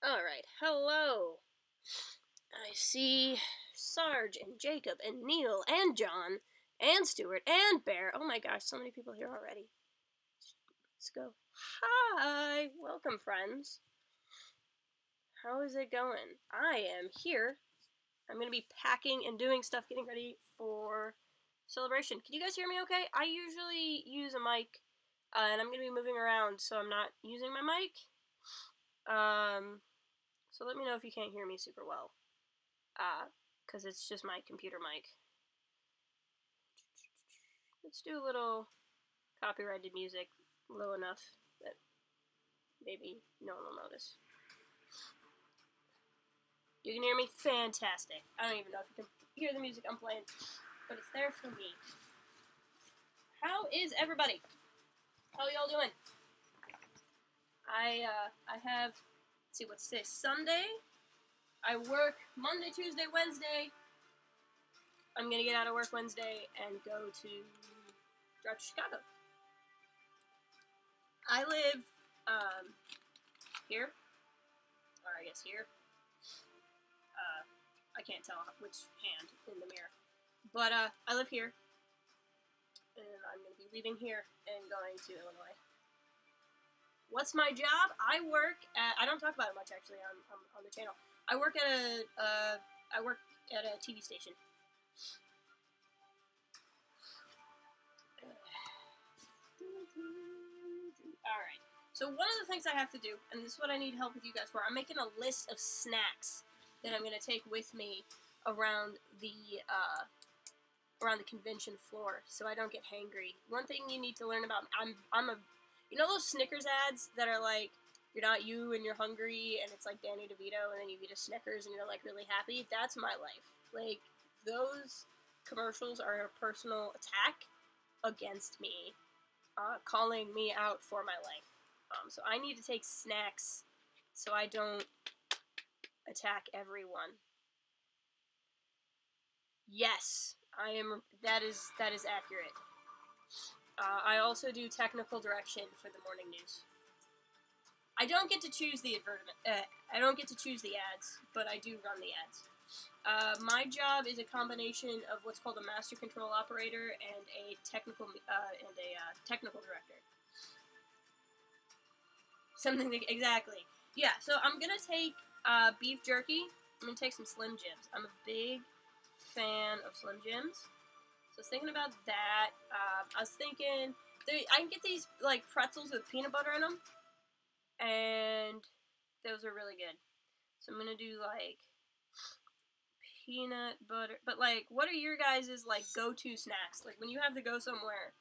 Alright, hello! I see Sarge and Jacob and Neil and John and Stuart and Bear. Oh my gosh, so many people here already. Let's go. Hi! Welcome, friends. How is it going? I am here. I'm going to be packing and doing stuff, getting ready for celebration. Can you guys hear me okay? I usually use a mic, and I'm going to be moving around, so I'm not using my mic. So let me know if you can't hear me super well. Because it's just my computer mic. Let's do a little copyrighted music low enough that maybe no one will notice. You can hear me? Fantastic. I don't even know if you can hear the music I'm playing, but it's there for me. How is everybody? How y'all doing? I have, let's see, what's today? Sunday. I work Monday, Tuesday, Wednesday. I'm gonna get out of work Wednesday and go to drive to Chicago. I live here, or I guess here. I can't tell which hand in the mirror, but I live here, and I'm gonna be leaving here and going to Illinois. What's my job? I work at, I don't talk about it much actually on the channel. I work at a TV station. Alright, so one of the things I have to do, and this is what I need help with you guys for, I'm making a list of snacks that I'm going to take with me around the convention floor so I don't get hangry. One thing you need to learn about, you know those Snickers ads that are like, you're not you and you're hungry, and it's like Danny DeVito, and then you eat a Snickers and you're like really happy? That's my life. Like, those commercials are a personal attack against me, calling me out for my life. So I need to take snacks so I don't attack everyone. Yes, I am. That is accurate. I also do technical direction for the morning news. I don't get to choose the advertisement. I don't get to choose the ads, but I do run the ads. My job is a combination of what's called a master control operator and a technical director. Something that, exactly. Yeah. So I'm gonna take beef jerky. I'm gonna take some Slim Jims. I'm a big fan of Slim Jims. So I was thinking about that. I was thinking I can get these like pretzels with peanut butter in them, and those are really good. So I'm gonna do like peanut butter. But like, what are your guys' like go-to snacks? Like when you have to go somewhere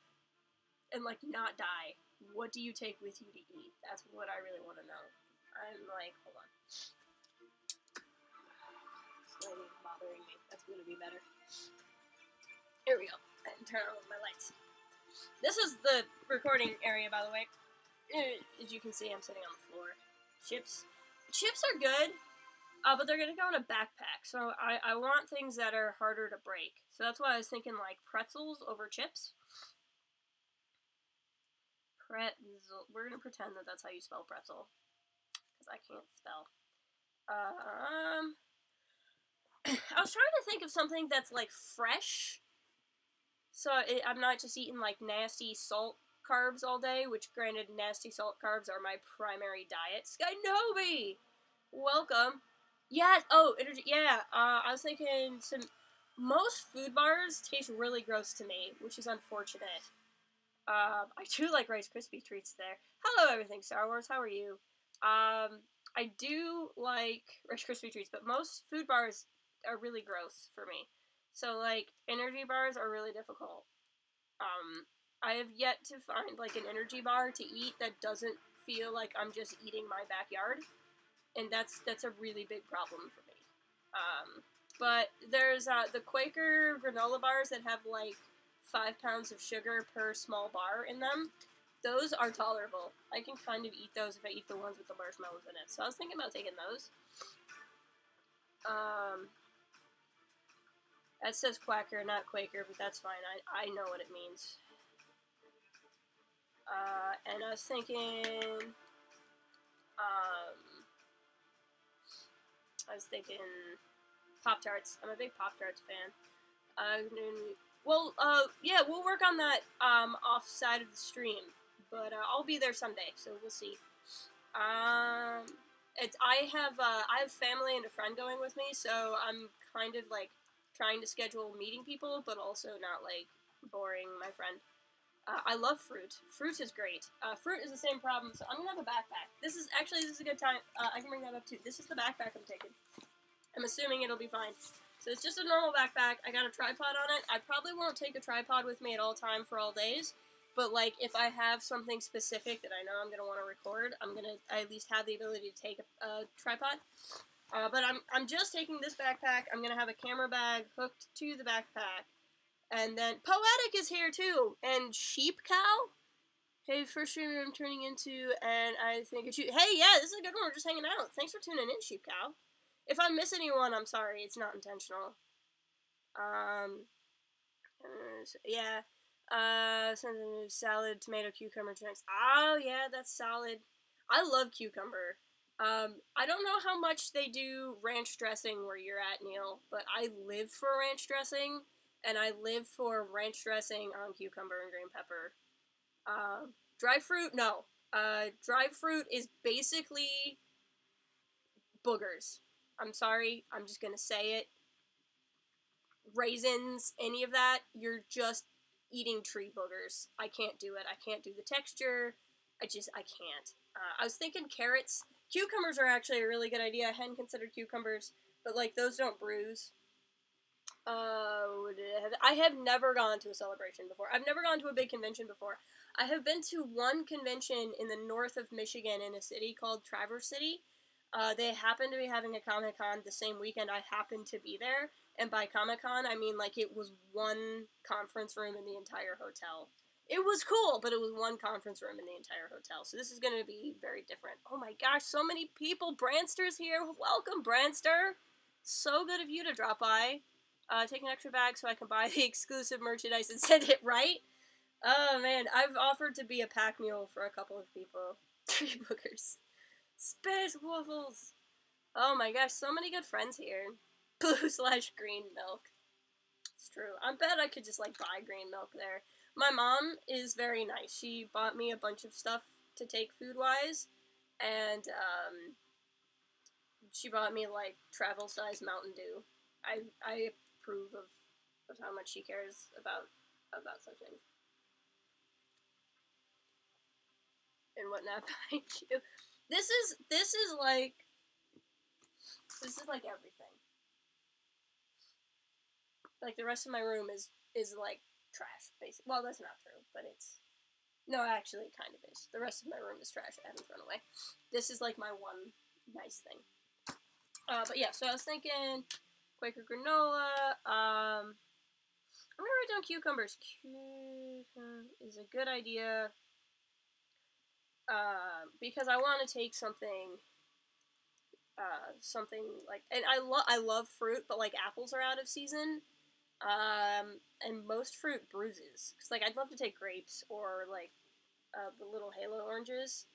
and like not die, what do you take with you to eat? That's what I really want to know. I'm like, hold on. It's bothering me. That's gonna be better. Here we go. I can turn on my lights. This is the recording area, by the way. As you can see, I'm sitting on the floor. Chips are good, but they're gonna go in a backpack. So I want things that are harder to break. So that's why I was thinking like pretzels over chips. Pretzel. We're gonna pretend that that's how you spell pretzel, because I can't spell. I was trying to think of something that's like fresh. So I'm not just eating like nasty salt carbs all day, which granted, nasty salt carbs are my primary diet. Skynobi! Welcome. Yeah, oh, energy, yeah, I was thinking most food bars taste really gross to me, which is unfortunate. I do like Rice Krispie treats there. Hello, everything Star Wars, how are you? I do like Rice Krispie treats, but most food bars are really gross for me. So, like, energy bars are really difficult. I have yet to find, like, an energy bar to eat that doesn't feel like I'm just eating my backyard. And that's a really big problem for me. But there's, the Quaker granola bars that have, like, 5 pounds of sugar per small bar in them. Those are tolerable. I can kind of eat those if I eat the ones with the marshmallows in it. So I was thinking about taking those. That says Quacker, not Quaker, but that's fine. I know what it means. And I was thinking, I was thinking Pop-Tarts. I'm a big Pop-Tarts fan. Well, yeah, we'll work on that, off side of the stream. But, I'll be there someday, so we'll see. I have family and a friend going with me, so I'm kind of, like, trying to schedule meeting people, but also not, like, boring my friend. I love fruit. Fruit is great. Fruit is the same problem, so I'm gonna have a backpack. This is a good time. I can bring that up too. This is the backpack I'm taking. I'm assuming it'll be fine. So it's just a normal backpack. I got a tripod on it. I probably won't take a tripod with me at all time for all days, but like if I have something specific that I know I'm gonna want to record, I at least have the ability to take a tripod. But I'm just taking this backpack. I'm gonna have a camera bag hooked to the backpack. And then Poetic is here too, and Sheep Cow. Hey, first streamer I'm turning into, and I think it's you. Hey, yeah, this is a good one. We're just hanging out. Thanks for tuning in, Sheep Cow. If I miss anyone, I'm sorry. It's not intentional. Yeah. Salad, tomato, cucumber, drinks. Oh, yeah, that's solid. I love cucumber. I don't know how much they do ranch dressing where you're at, Neil, but I live for ranch dressing. And I live for ranch dressing on cucumber and green pepper. Dry fruit, no. Dry fruit is basically boogers. I'm sorry, I'm just gonna say it. Raisins, any of that, you're just eating tree boogers. I can't do it. I can't do the texture. I can't. I was thinking carrots. Cucumbers are actually a really good idea. I hadn't considered cucumbers, but like those don't bruise. I have never gone to a celebration before. I've never gone to a big convention before. I have been to one convention in the north of Michigan in a city called Traverse City. They happened to be having a Comic-Con the same weekend I happened to be there. And by Comic-Con, I mean like it was one conference room in the entire hotel. It was cool, but it was one conference room in the entire hotel. So this is going to be very different. Oh my gosh, so many people. Branster's here. Welcome, Branster. So good of you to drop by. Take an extra bag so I can buy the exclusive merchandise and send it, right? Oh, man. I've offered to be a pack mule for a couple of people. 3 boogers. Space waffles. Oh my gosh, so many good friends here. Blue/green milk. It's true. I bet I could just, like, buy green milk there. My mom is very nice. She bought me a bunch of stuff to take food-wise. And, she bought me, like, travel-size Mountain Dew. I approve of how much she cares about such things. And whatnot behind you. This is like everything. Like the rest of my room is like trash, basically. Well, that's not true, but it's no, actually, it kind of is. The rest of my room is trash. I haven't thrown away. This is like my one nice thing. But yeah, so I was thinking Quaker granola. I'm gonna write down cucumbers. Cucumber is a good idea. Because I want to take something like, and I love fruit, but like apples are out of season. And most fruit bruises. Cause like I'd love to take grapes or like the little halo oranges,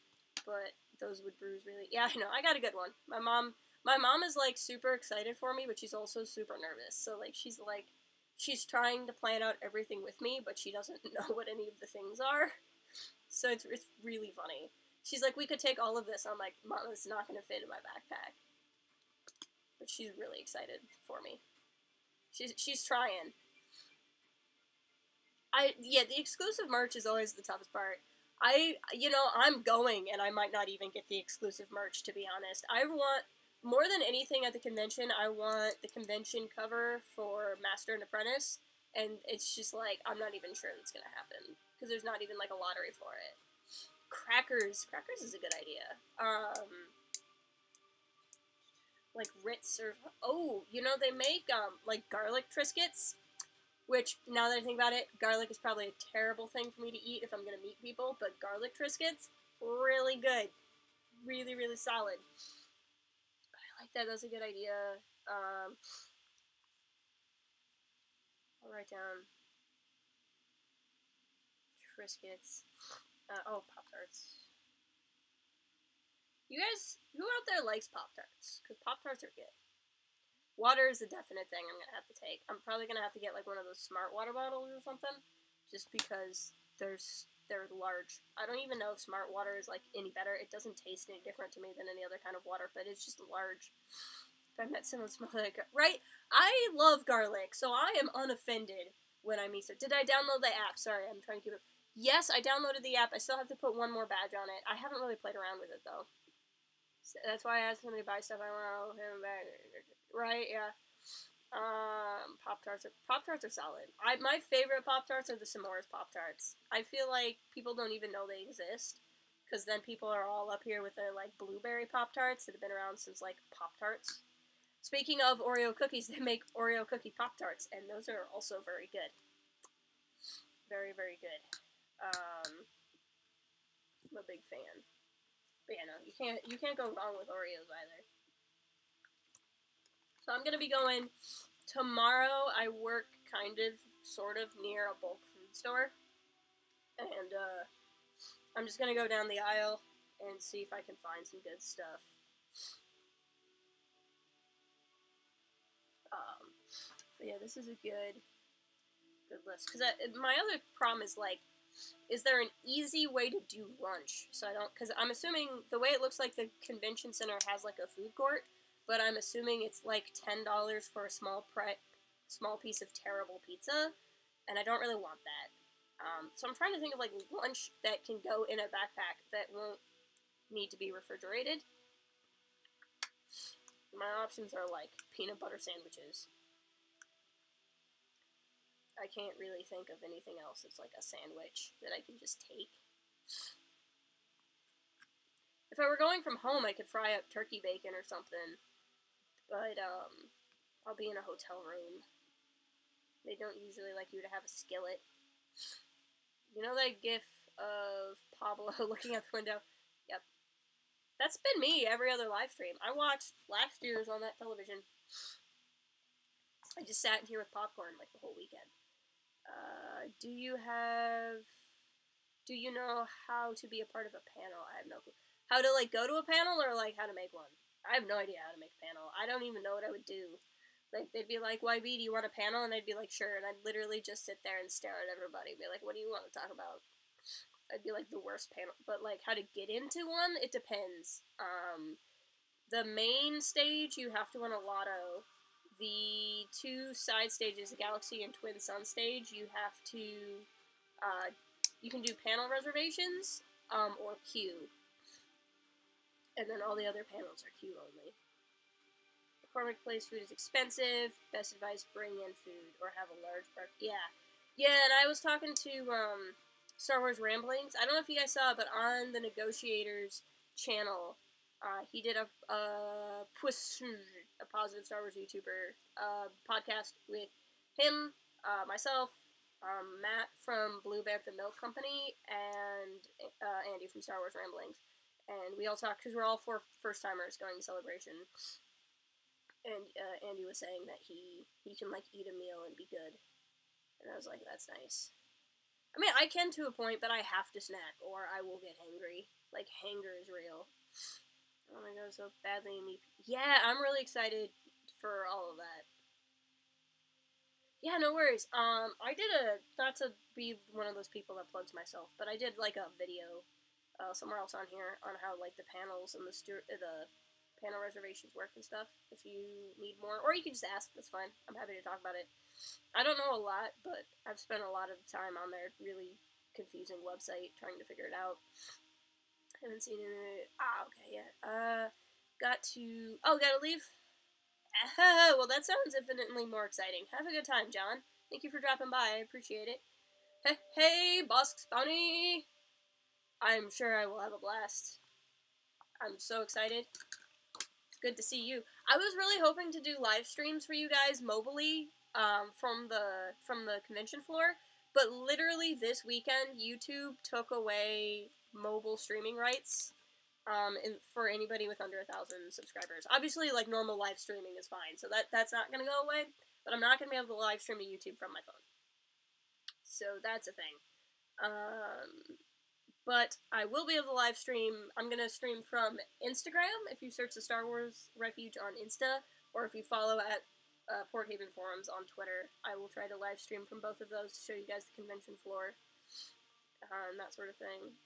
but those would bruise really. Yeah, I know. I got a good one. My mom is like super excited for me, but she's also super nervous. So like she's trying to plan out everything with me, but she doesn't know what any of the things are. So it's really funny. She's like, we could take all of this. I'm like, Mom, it's not going to fit in my backpack. But she's really excited for me. She's trying. Yeah, the exclusive merch is always the toughest part. I'm going, and I might not even get the exclusive merch, to be honest. I want, more than anything at the convention, I want the convention cover for Master and Apprentice, and it's just like, I'm not even sure that's gonna happen, because there's not even, like, a lottery for it. Crackers is a good idea. Like Ritz or, they make, like, garlic Triscuits. Which, now that I think about it, garlic is probably a terrible thing for me to eat if I'm going to meet people, but garlic Triscuits, really good. Really, really solid. I like that. That's a good idea. I'll write down Triscuits. Pop-Tarts. You guys, who out there likes Pop-Tarts? Because Pop-Tarts are good. Water is a definite thing I'm gonna have to take. I'm probably gonna have to get like one of those smart water bottles or something, just because they're large. I don't even know if smart water is like any better. It doesn't taste any different to me than any other kind of water, but it's just large. If I met someone smell like right, I love garlic, so I am unoffended when I meet. So did I download the app? Sorry, I'm trying to keep it. Yes, I downloaded the app. I still have to put one more badge on it. I haven't really played around with it though. So that's why I asked somebody to buy stuff. I want him back. Right? Yeah. Pop-Tarts are solid. My favorite Pop-Tarts are the S'mores Pop-Tarts. I feel like people don't even know they exist, because then people are all up here with their, like, blueberry Pop-Tarts that have been around since, like, Pop-Tarts. Speaking of Oreo cookies, they make Oreo cookie Pop-Tarts, and those are also very good. Very, very good. I'm a big fan. But yeah, no, you can't go wrong with Oreos either. So I'm gonna be going tomorrow. I work kind of, sort of, near a bulk food store, and I'm just gonna go down the aisle and see if I can find some good stuff. But yeah, this is a good list, because my other problem is, like, is there an easy way to do lunch? So I don't, because I'm assuming, the way it looks like the convention center has, like, a food court, but I'm assuming it's, like, $10 for a small piece of terrible pizza, and I don't really want that. So I'm trying to think of, like, lunch that can go in a backpack that won't need to be refrigerated. My options are, like, peanut butter sandwiches. I can't really think of anything else that's like a sandwich that I can just take. If I were going from home, I could fry up turkey bacon or something. But, I'll be in a hotel room. They don't usually like you to have a skillet. You know that gif of Pablo looking out the window? Yep. That's been me every other live stream. I watched last year's on that television. I just sat in here with popcorn like the whole weekend. Do you know how to be a part of a panel? I have no clue. How to, like, go to a panel, or, like, how to make one? I have no idea how to make a panel. I don't even know what I would do. Like, they'd be like, YB, do you want a panel? And I'd be like, sure. And I'd literally just sit there and stare at everybody. Be like, what do you want to talk about? I'd be like the worst panel. But, like, how to get into one? It depends. The main stage, you have to win a lotto. The two side stages, Galaxy and Twin Sun stage, you have to, you can do panel reservations, or queue. And then all the other panels are queue only. McCormick Place food is expensive. Best advice, bring in food, or have a large breakfast. Yeah. Yeah, and I was talking to, Star Wars Ramblings. I don't know if you guys saw it, but on the Negotiators channel, he did a positive Star Wars YouTuber podcast with him, myself, Matt from Blue Bantha Milk Company, and Andy from Star Wars Ramblings. And we all talked, because we're all four first-timers going to Celebration. And Andy was saying that he can, like, eat a meal and be good. And I was like, that's nice. I mean, I can to a point, but I have to snack, or I will get hangry. Like, hanger is real. Oh my god, so badly in me. Yeah, I'm really excited for all of that. Yeah, no worries. I did not to be one of those people that plugs myself, but I did, like, a video, somewhere else on here, on how, like, the panels and the panel reservations work and stuff, if you need more. Or you can just ask, that's fine. I'm happy to talk about it. I don't know a lot, but I've spent a lot of time on their really confusing website trying to figure it out. I haven't seen it. Okay, yeah. Gotta leave? Well, that sounds infinitely more exciting. Have a good time, John. Thank you for dropping by. I appreciate it. Hey, Bosk's Bounty! I'm sure I will have a blast. I'm so excited. It's good to see you. I was really hoping to do live streams for you guys mobily, from the convention floor, but literally this weekend, YouTube took away mobile streaming rights, for anybody with under 1,000 subscribers. Obviously, like, normal live streaming is fine, so that's not gonna go away, but I'm not gonna be able to live stream to YouTube from my phone. So that's a thing. But I will be able to live stream. I'm gonna stream from Instagram, if you search the Star Wars Refuge on Insta, or if you follow at Port Haven Forums on Twitter, I will try to live stream from both of those to show you guys the convention floor and that sort of thing.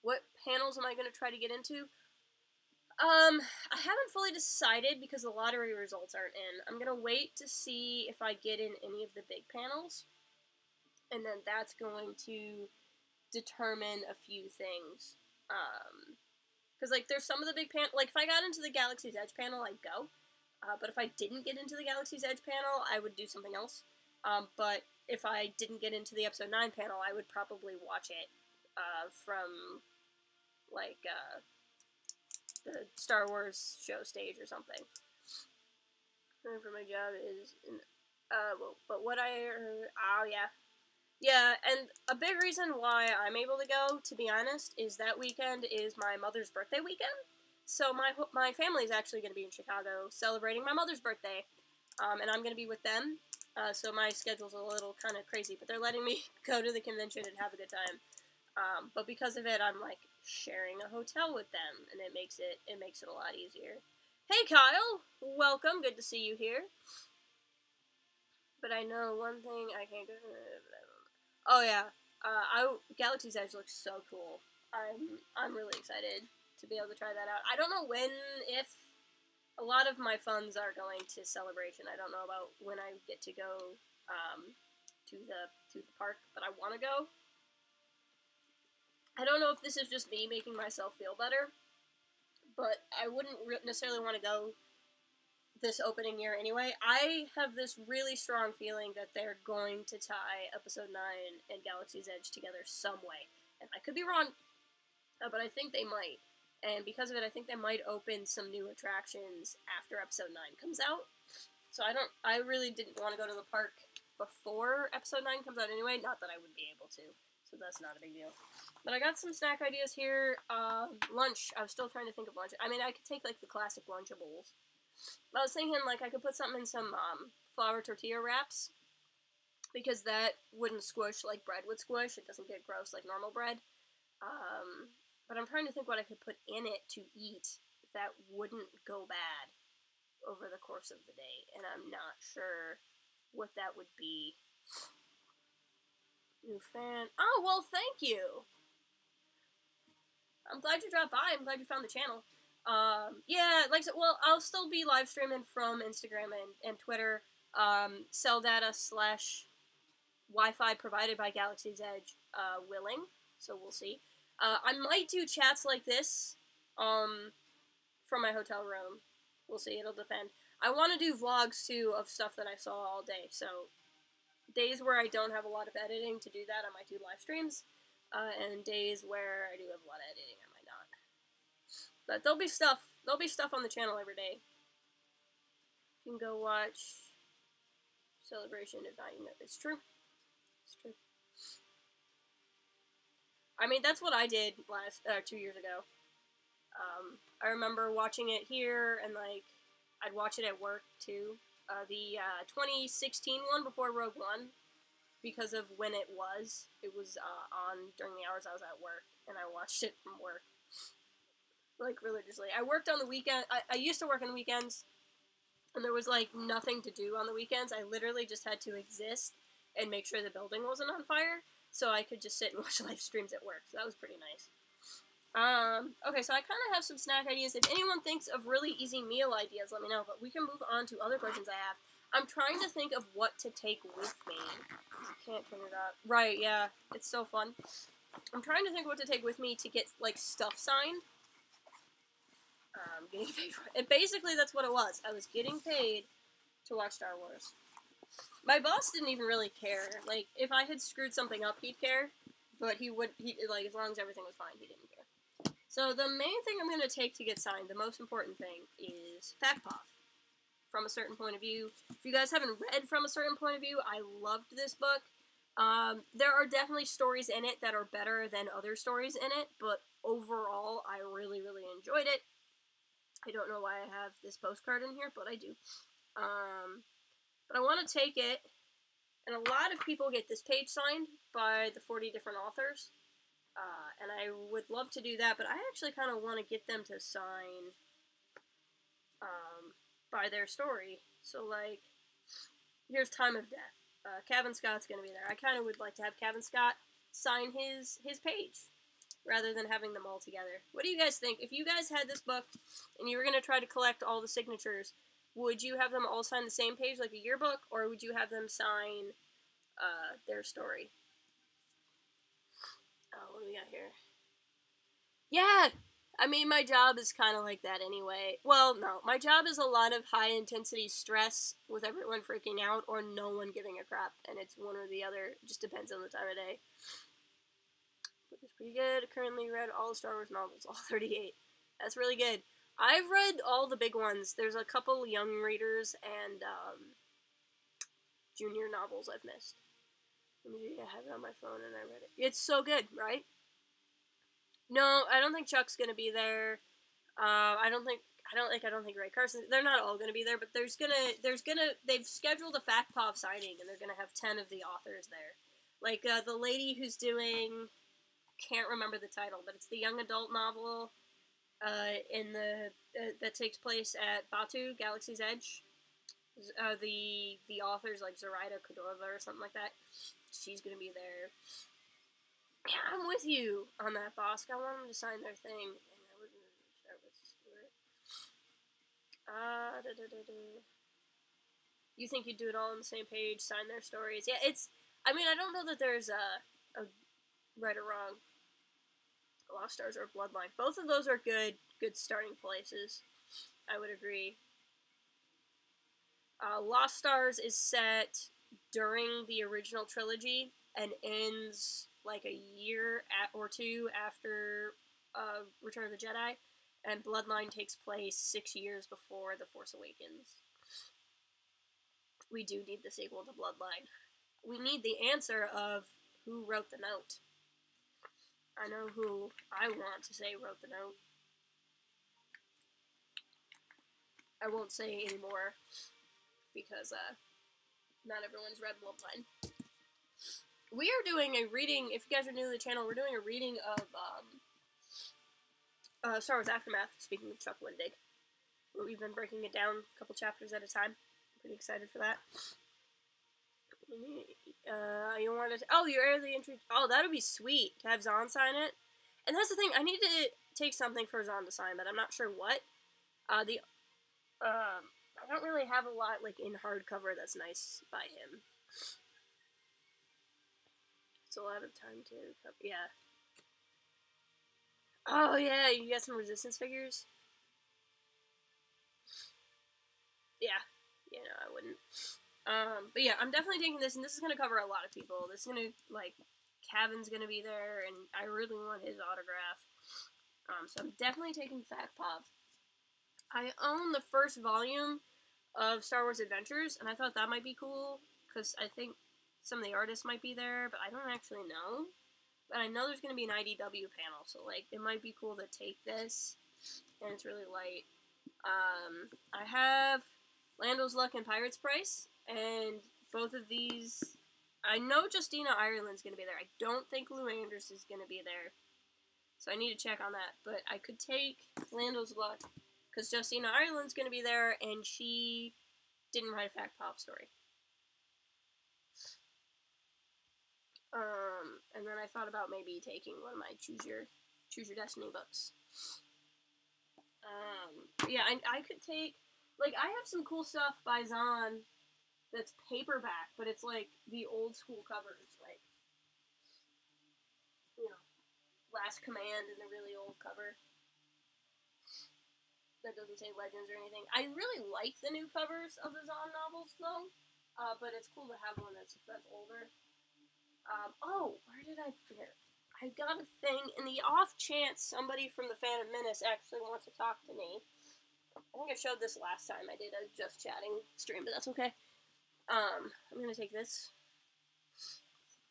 What panels am I going to try to get into? I haven't fully decided because the lottery results aren't in. I'm going to wait to see if I get in any of the big panels, and then that's going to determine a few things. Because, like, there's some of the big like, if I got into the Galaxy's Edge panel, I'd go. But if I didn't get into the Galaxy's Edge panel, I would do something else. But if I didn't get into the Episode 9 panel, I would probably watch it from, like, the Star Wars show stage or something. For my job is, but what oh yeah. Yeah, and a big reason why I'm able to go, to be honest, is that weekend is my mother's birthday weekend. So my family is actually going to be in Chicago celebrating my mother's birthday, and I'm going to be with them. So my schedule's a little kind of crazy, but they're letting me go to the convention and have a good time. But because of it, I'm like sharing a hotel with them, and it makes it a lot easier. Hey Kyle, welcome. Good to see you here. But I know one thing I can't go. Oh yeah, Galaxy's Edge looks so cool. I'm really excited to be able to try that out. I don't know if a lot of my funds are going to Celebration. I don't know about when I get to go to the park, but I want to go. I don't know if this is just me making myself feel better, but I wouldn't necessarily want to go this opening year anyway. I have this really strong feeling that they're going to tie Episode 9 and Galaxy's Edge together some way. And I could be wrong, but I think they might. And because of it, I think they might open some new attractions after Episode 9 comes out. So I really didn't want to go to the park before Episode 9 comes out anyway. Not that I would be able to. So that's not a big deal. But I got some snack ideas here. Lunch. I was still trying to think of lunch. I mean, I could take, like, the classic Lunchables. I was thinking, like, I could put something in some flour tortilla wraps. Because that wouldn't squish like bread would squish. It doesn't get gross like normal bread. But I'm trying to think what I could put in it to eat that wouldn't go bad over the course of the day. And I'm not sure what that would be. New fan. Oh, well, thank you. I'm glad you dropped by. I'm glad you found the channel. Yeah, like I said, well, I'll still be live streaming from Instagram and Twitter. Cell data / Wi-Fi provided by Galaxy's Edge willing, so we'll see. I might do chats like this from my hotel room. We'll see, it'll depend. I want to do vlogs, too, of stuff that I saw all day, so days where I don't have a lot of editing to do that, I might do live streams, and days where I do have a lot of editing, I might not. But there'll be stuff on the channel every day. You can go watch Celebration if not, you know, it's true. It's true. I mean, that's what I did 2 years ago. I remember watching it here, and, like, I'd watch it at work, too. The 2016 one before Rogue One, because of when it was on during the hours I was at work, and I watched it from work, like, religiously. I worked on the weekend. I used to work on the weekends, and there was, like, nothing to do on the weekends. I literally just had to exist and make sure the building wasn't on fire, so I could just sit and watch live streams at work, so that was pretty nice. Okay, so I kind of have some snack ideas. If anyone thinks of really easy meal ideas, let me know, but we can move on to other questions I have. I'm trying to think of what to take with me. Can't turn it up. Right, yeah, it's so fun. I'm trying to think what to take with me to get, like, stuff signed. Getting paid for it. And basically that's what it was. I was getting paid to watch Star Wars. My boss didn't even really care. Like, if I had screwed something up, he'd care. But like, as long as everything was fine, he didn't care. So the main thing I'm going to take to get signed, the most important thing, is Fact Pop. From a Certain Point of View. If you guys haven't read From a Certain Point of View, I loved this book. There are definitely stories in it that are better than other stories in it, but overall, I really, really enjoyed it. I don't know why I have this postcard in here, but I do. But I want to take it, and a lot of people get this page signed by the 40 different authors, and I would love to do that, but I actually kind of want to get them to sign by their story. So, like, here's Time of Death. Kevin Scott's gonna be there. I kind of would like to have Kevin Scott sign his page, rather than having them all together. What do you guys think? If you guys had this book, and you were gonna try to collect all the signatures, would you have them all sign the same page like a yearbook, or would you have them sign their story? Oh, what do we got here? Yeah! I mean, my job is kind of like that anyway. Well, no. My job is a lot of high-intensity stress with everyone freaking out or no one giving a crap. And it's one or the other. It just depends on the time of day. Book is pretty good. Currently read all the Star Wars novels, all 38. That's really good. I've read all the big ones. There's a couple young readers and junior novels I've missed. I have it on my phone and I read it. It's so good, right? No, I don't think Chuck's gonna be there. I don't think Ray Carson. They're not all gonna be there, but they've scheduled a Fact Pop signing, and they're gonna have 10 of the authors there. Like the lady who's doing, can't remember the title, but it's the young adult novel, that takes place at Batu, Galaxy's Edge. The author's like Zoraida Cordova or something like that. She's gonna be there. Yeah, I'm with you on that, boss. I want them to sign their thing. And I wouldn't start with Stuart. You think you'd do it all on the same page, sign their stories? Yeah, I mean, I don't know that there's a right or wrong. Lost Stars or Bloodline. Both of those are good starting places. I would agree. Lost Stars is set during the original trilogy and ends like a year or two after Return of the Jedi, and Bloodline takes place 6 years before The Force Awakens. We do need the sequel to Bloodline. We need the answer of who wrote the note. I know who I want to say wrote the note. I won't say anymore because not everyone's read Bloodline. We are doing a reading, if you guys are new to the channel, we're doing a reading of Star Wars Aftermath, speaking of Chuck Wendig. We've been breaking it down a couple chapters at a time. I'm pretty excited for that. You want to... Oh, you're early entry... Oh, that would be sweet to have Zahn sign it. And that's the thing, I need to take something for Zahn to sign, but I'm not sure what. I don't really have a lot, like, in hardcover that's nice by him. It's a lot of time to cover. Yeah. Oh, yeah, you got some Resistance figures? Yeah. Yeah, no, I wouldn't. But yeah, I'm definitely taking this, and this is going to cover a lot of people. This is going to, like, Kevin's going to be there, and I really want his autograph. So I'm definitely taking Fact Pop. I own the first volume of Star Wars Adventures, and I thought that might be cool, because I think some of the artists might be there, but I don't actually know. But I know there's going to be an IDW panel, so, like, it might be cool to take this, and it's really light. I have Lando's Luck and Pirate's Price, and both of these, I know Justina Ireland's going to be there. I don't think Lou Anders is going to be there, so I need to check on that. But I could take Lando's Luck, because Justina Ireland's going to be there, and she didn't write a Fact Pop story. And then I thought about maybe taking one of my Choose Your Destiny books. Yeah, I could take, like, I have some cool stuff by Zahn that's paperback, but it's, like, the old school covers, like, you know, Last Command in the really old cover. That doesn't say Legends or anything. I really like the new covers of the Zahn novels, though, but it's cool to have one that's older. Oh, where did I forget? I got a thing, in the off chance somebody from the Phantom Menace actually wants to talk to me. I think I showed this last time I did a Just Chatting stream, but that's okay. I'm gonna take this,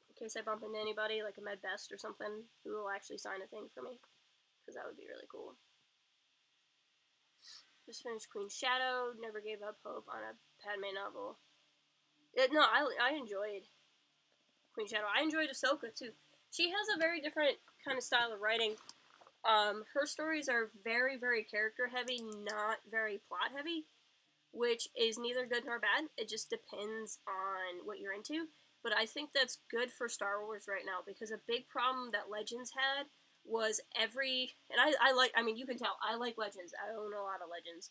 in case I bump into anybody, like a Med Best or something, who will actually sign a thing for me, because that would be really cool. Just finished Queen's Shadow, never gave up hope on a Padme novel. No, I enjoyed Queen's Shadow. I enjoyed Ahsoka, too. She has a very different kind of style of writing. Her stories are very, very character-heavy, not very plot-heavy. which is neither good nor bad. It just depends on what you're into. But I think that's good for Star Wars right now, because a big problem that Legends had was and I mean, you can tell, I like Legends. I own a lot of Legends.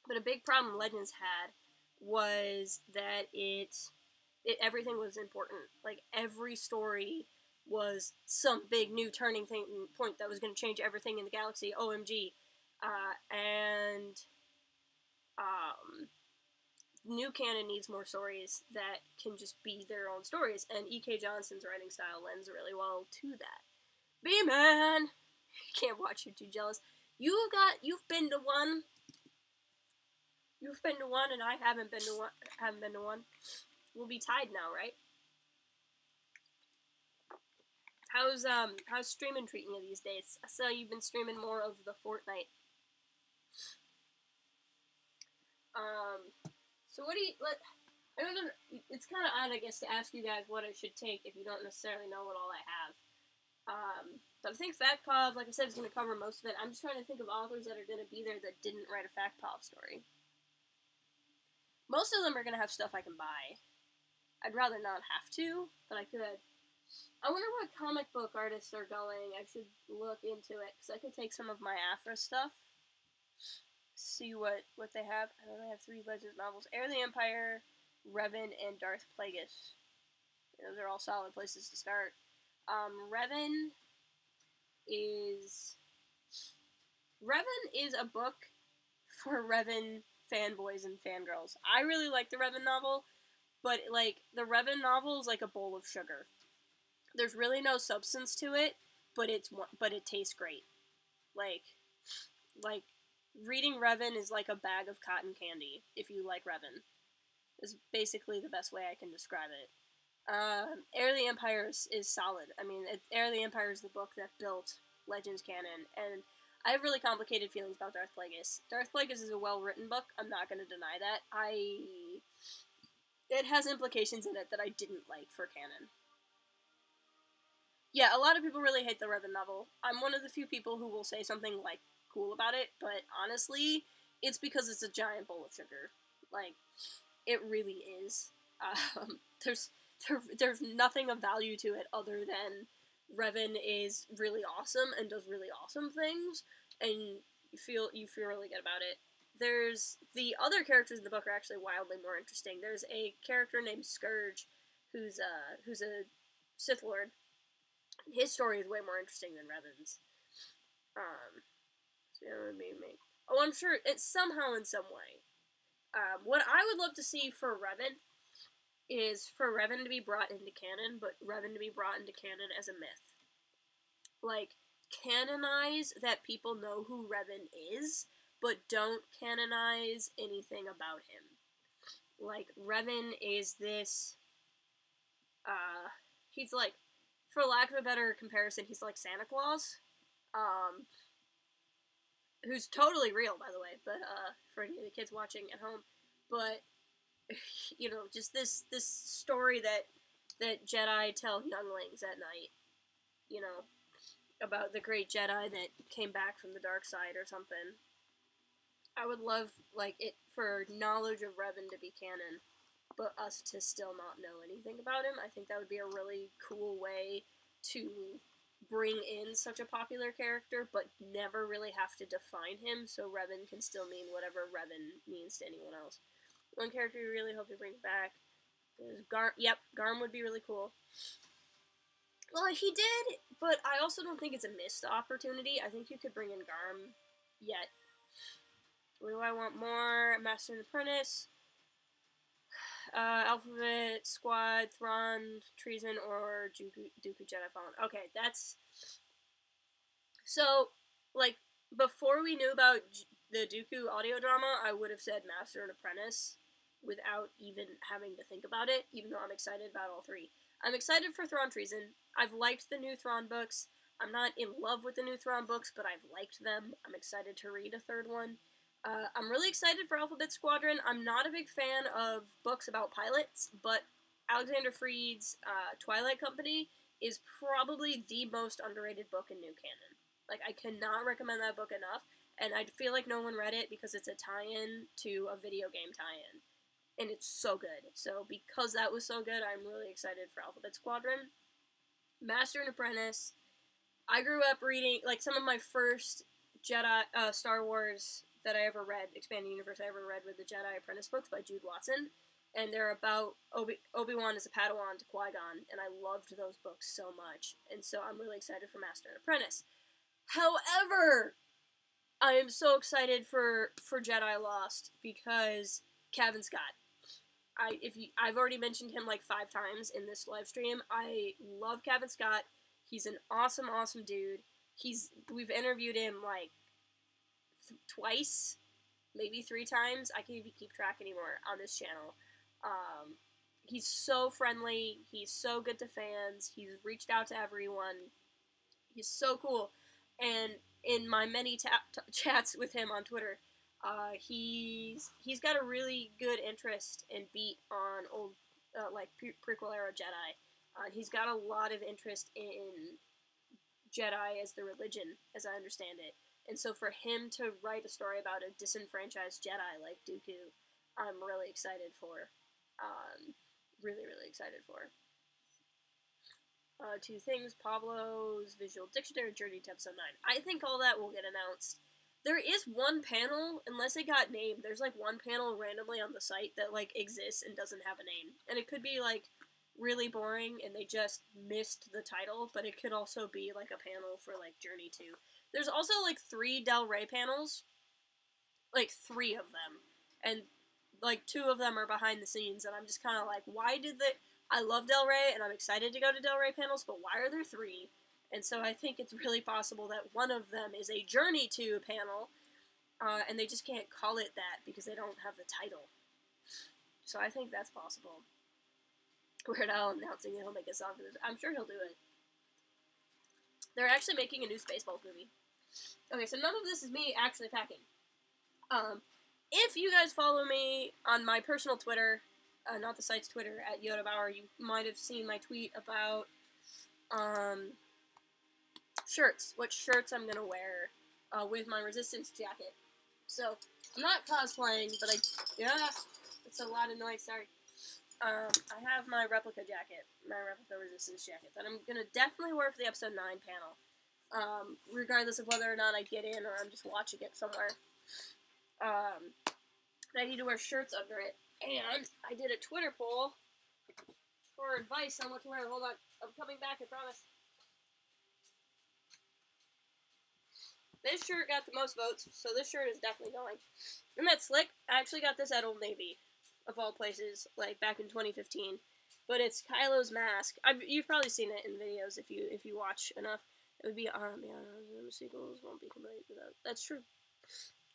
But a big problem Legends had was that everything was important. Like, every story was some big new turning point that was going to change everything in the galaxy. OMG. And new canon needs more stories that can just be their own stories, and E.K. Johnson's writing style lends really well to that. B-Man! Can't watch, you're too jealous. You've been to one. You've been to one, and I haven't been to one. We'll be tied now, right? How's streaming treating you these days? I saw you've been streaming more of the Fortnite. So what do you, I don't know, it's kind of odd, I guess, to ask you guys what I should take if you don't necessarily know what all I have. But I think FactPov, like I said, is going to cover most of it. I'm just trying to think of authors that are going to be there that didn't write a FactPov story. Most of them are going to have stuff I can buy. I'd rather not have to, but I could. I wonder what comic book artists are going. I should look into it, because I could take some of my Afra stuff. See what they have. I know they have 3 Legends novels. Heir of the Empire, Revan, and Darth Plagueis. Those are all solid places to start. Revan is a book for Revan fanboys and fangirls. I really like the Revan novel, but, like, the Revan novel is like a bowl of sugar. There's really no substance to it, but it tastes great. Like, reading Revan is like a bag of cotton candy, if you like Revan. Is basically the best way I can describe it. Heir of the Empire is solid. I mean, Heir of the Empire is the book that built Legends canon, and I have really complicated feelings about Darth Plagueis. Darth Plagueis is a well-written book, I'm not going to deny that. It has implications in it that I didn't like for canon. Yeah, a lot of people really hate the Revan novel. I'm one of the few people who will say something, like, cool about it, but honestly, it's because it's a giant bowl of sugar. Like, it really is. There's nothing of value to it other than Revan is really awesome and does really awesome things, and you feel really good about it. There's the other characters in the book are actually wildly more interesting. There's a character named Scourge, who's a Sith Lord. His story is way more interesting than Revan's. Oh, I'm sure it's somehow in some way. What I would love to see for Revan is for Revan to be brought into canon, but Revan to be brought into canon as a myth. Like, canonize that people know who Revan is, but don't canonize anything about him. Like, Revan is this, he's like, for lack of a better comparison, he's like Santa Claus. Who's totally real, by the way, but, for any of the kids watching at home. But, you know, just this story that Jedi tell younglings at night, you know, about the great Jedi that came back from the dark side or something. I would love, like, it for knowledge of Revan to be canon, but us to still not know anything about him. I think that would be a really cool way to bring in such a popular character, but never really have to define him, so Revan can still mean whatever Revan means to anyone else. One character we really hope to bring back is Garm. Yep, Garm would be really cool. Well, he did, but I also don't think it's a missed opportunity. I think you could bring in Garm yet. What do I want more? Master and Apprentice, Alphabet, Squad, Thrawn, Treason, or Dooku Jedi Fallen. Okay, that's... So, like, before we knew about the Dooku audio drama, I would have said Master and Apprentice without even having to think about it, even though I'm excited about all 3. I'm excited for Thrawn Treason. I've liked the new Thrawn books. I'm not in love with the new Thrawn books, but I've liked them. I'm excited to read a 3rd one. I'm really excited for Alphabet Squadron. I'm not a big fan of books about pilots, but Alexander Freed's Twilight Company is probably the most underrated book in new canon. Like, I cannot recommend that book enough. and I feel like no one read it because it's a tie-in to a video game tie-in, and it's so good. So because that was so good, I'm really excited for Alphabet Squadron. Master and Apprentice. I grew up reading, like, some of my first Jedi, Star Wars that I ever read, Expanding Universe I ever read, were the Jedi Apprentice books by Jude Watson, and they're about Obi-Wan as a Padawan to Qui-Gon, and I loved those books so much, and so I'm really excited for Master and Apprentice. However, I am so excited for Jedi Lost, because Cavan Scott. I've already mentioned him like 5 times in this live stream. I love Cavan Scott. He's an awesome, awesome dude. We've interviewed him like twice, maybe 3 times. I can't even keep track anymore on this channel. He's so friendly. He's so good to fans. He's reached out to everyone. He's so cool. And in my many chats with him on Twitter, he's got a really good interest and beat on old, like, prequel era Jedi. He's got a lot of interest in Jedi as the religion, as I understand it. And so for him to write a story about a disenfranchised Jedi like Dooku, I'm really excited for. Really, really excited for. 2 things, Pablo's Visual Dictionary Journey to Episode 9. I think all that will get announced. There is one panel, unless it got named, there's like one panel randomly on the site that like exists and doesn't have a name. And it could be like really boring and they just missed the title, but it could also be like a panel for like Journey 2. There's also like 3 Del Rey panels, like 3 of them, and like 2 of them are behind the scenes, and I'm just kind of like, why did they... I love Del Rey, and I'm excited to go to Del Rey panels, but why are there 3? And so I think it's really possible that one of them is a Journey 2 panel, and they just can't call it that because they don't have the title. So I think that's possible. Weird Al announcing that he'll make a song for this. I'm sure he'll do it. They're actually making a new Spaceballs movie. Okay, so none of this is me actually packing. If you guys follow me on my personal Twitter, not the site's Twitter, at Yoda Bauer, you might have seen my tweet about, shirts. What shirts I'm gonna wear, with my Resistance jacket. So, I'm not cosplaying, but yeah, it's a lot of noise, sorry. I have my replica jacket, my replica Resistance jacket, that I'm gonna definitely wear for the episode 9 panel. Regardless of whether or not I get in or I'm just watching it somewhere. I need to wear shirts under it. And I did a Twitter poll for advice on what to wear. Hold on, I'm coming back, I promise. This shirt got the most votes, so this shirt is definitely going. Isn't that slick? I actually got this at Old Navy, of all places, like back in 2015. But it's Kylo's mask. You've probably seen it in videos if you watch enough. It would be the sequels won't be complete without. That's true.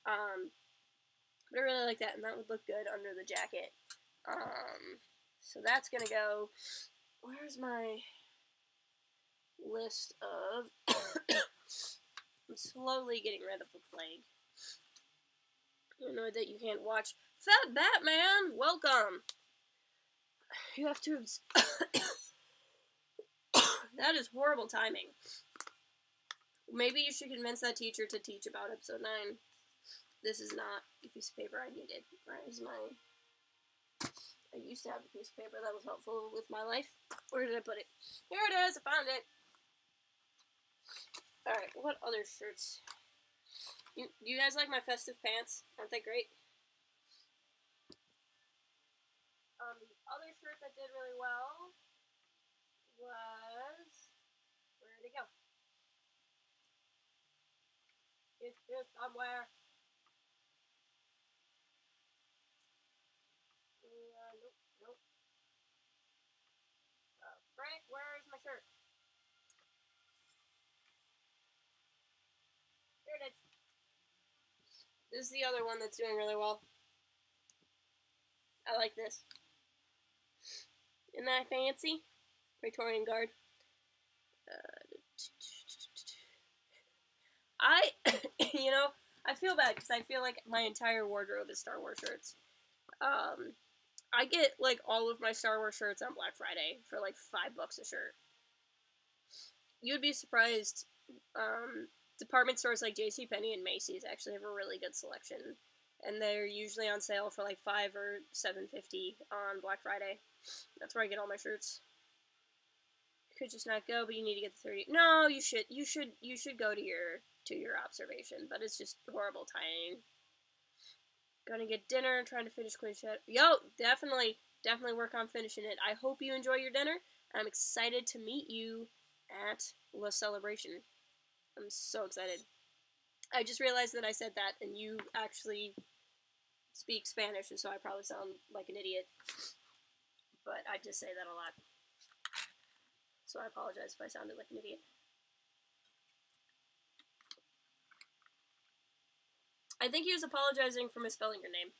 But I really like that, and that would look good under the jacket. So that's gonna go. Where's my list of? I'm slowly getting rid of the plague. I know that you can't watch. Fat Batman, welcome. You have to. That is horrible timing. Maybe you should convince that teacher to teach about episode 9. This is not the piece of paper I needed. Where is my... I used to have a piece of paper that was helpful with my life. Where did I put it? Here it is! I found it! Alright, what other shirts? You guys like my festive pants? Aren't they great? The other shirt that did really well was... Where did it go? It's here somewhere. Nope. Frank, where is my shirt? Here it is. This is the other one that's doing really well. I like this. Isn't that fancy? Praetorian Guard. I feel bad because I feel like my entire wardrobe is Star Wars shirts. I get, like, all of my Star Wars shirts on Black Friday for, like, $5 a shirt. You'd be surprised, department stores like JCPenney and Macy's actually have a really good selection, and they're usually on sale for like $5 or $7.50 on Black Friday. That's where I get all my shirts. You could just not go, but you need to get the 30. No, you should go to your observation, but it's just horrible timing. Gonna get dinner, trying to finish Queen Chat. Yo, definitely work on finishing it. I hope you enjoy your dinner. I'm excited to meet you at La Celebration. I'm so excited. I just realized that I said that, and you actually speak Spanish, and so I probably sound like an idiot. But I just say that a lot. So I apologize if I sounded like an idiot. I think he was apologizing for misspelling your name.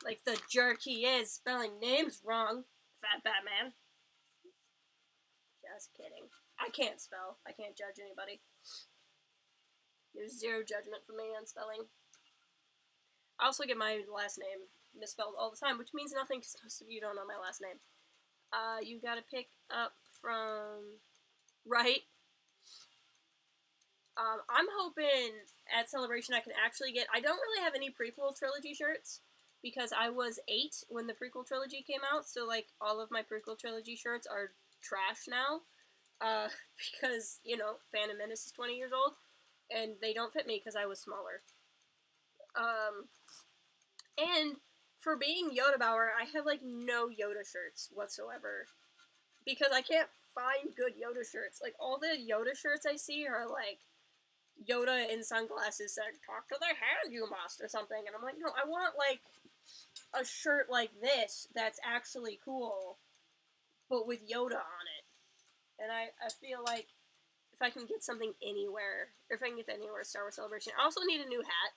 Like the jerk he is, spelling names wrong. Fat Batman. Just kidding. I can't spell. I can't judge anybody. There's zero judgment from me on spelling. I also get my last name misspelled all the time, which means nothing because most of you don't know my last name. You gotta pick up from... Right? I'm hoping at Celebration I can actually get... I don't really have any prequel trilogy shirts, because I was 8 when the prequel trilogy came out, so, like, all of my prequel trilogy shirts are trash now, because, you know, Phantom Menace is 20 years old, and they don't fit me because I was smaller. And for being Yoda Bauer, I have, like, no Yoda shirts whatsoever, because I can't find good Yoda shirts. Like, all the Yoda shirts I see are, like, Yoda in sunglasses saying, "Talk to the hand, you must," or something, and I'm like, no, I want, like, a shirt like this that's actually cool, but with Yoda on it. And I feel like if I can get something anywhere, or if I can get anywhere Star Wars Celebration. I also need a new hat.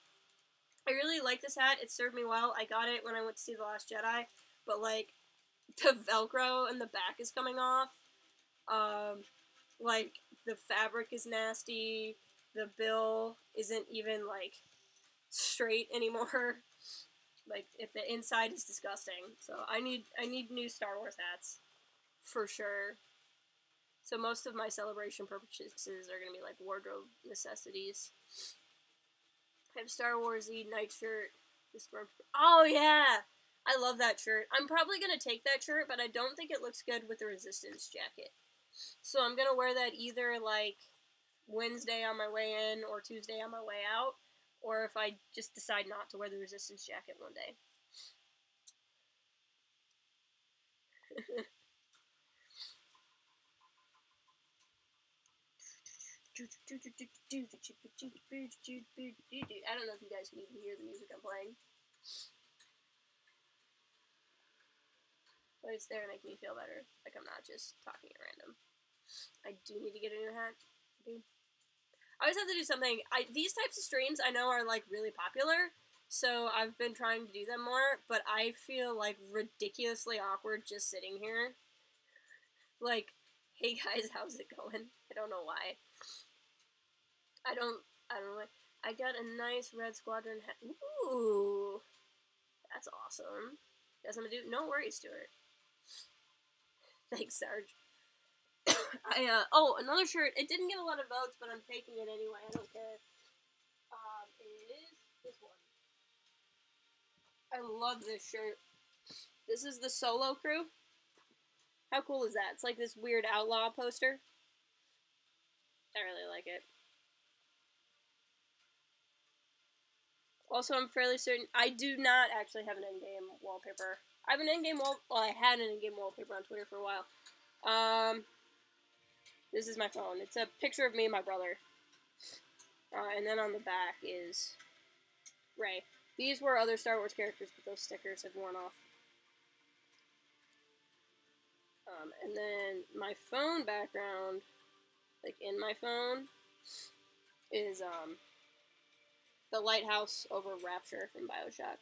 I really like this hat. It served me well. I got it when I went to see The Last Jedi, but, like, the Velcro in the back is coming off. Like, the fabric is nasty. The bill isn't even, like, straight anymore. Like, if the inside is disgusting. So I need new Star Wars hats. For sure. So most of my celebration purchases are going to be, like, wardrobe necessities. I have Star Wars-y nightshirt. Oh, yeah! I love that shirt. I'm probably going to take that shirt, but I don't think it looks good with the Resistance jacket. So I'm going to wear that either, like, Wednesday on my way in or Tuesday on my way out, or if I just decide not to wear the Resistance jacket one day. I don't know if you guys can even hear the music I'm playing, but it's there to make me feel better. Like I'm not just talking at random. I do need to get a new hat. I always have to do something. These types of streams I know are, like, really popular, so I've been trying to do them more, but I feel, like, ridiculously awkward just sitting here. Like, hey guys, how's it going? I don't know why. I don't know why. I got a nice Red Squadron hat. Ooh! That's awesome. Guess I'm gonna do... No worries, Stuart. Thanks, Sarge. Oh, another shirt. It didn't get a lot of votes, but I'm taking it anyway. I don't care. It is this one. I love this shirt. This is the Solo Crew. How cool is that? It's like this weird outlaw poster. I really like it. Also, I'm fairly certain... I do not actually have an endgame wallpaper. I have an endgame well, I had an endgame wallpaper on Twitter for a while. This is my phone. It's a picture of me and my brother. And then on the back is Rey. These were other Star Wars characters, but those stickers have worn off. And then my phone background, like in my phone, is the lighthouse over Rapture from BioShock.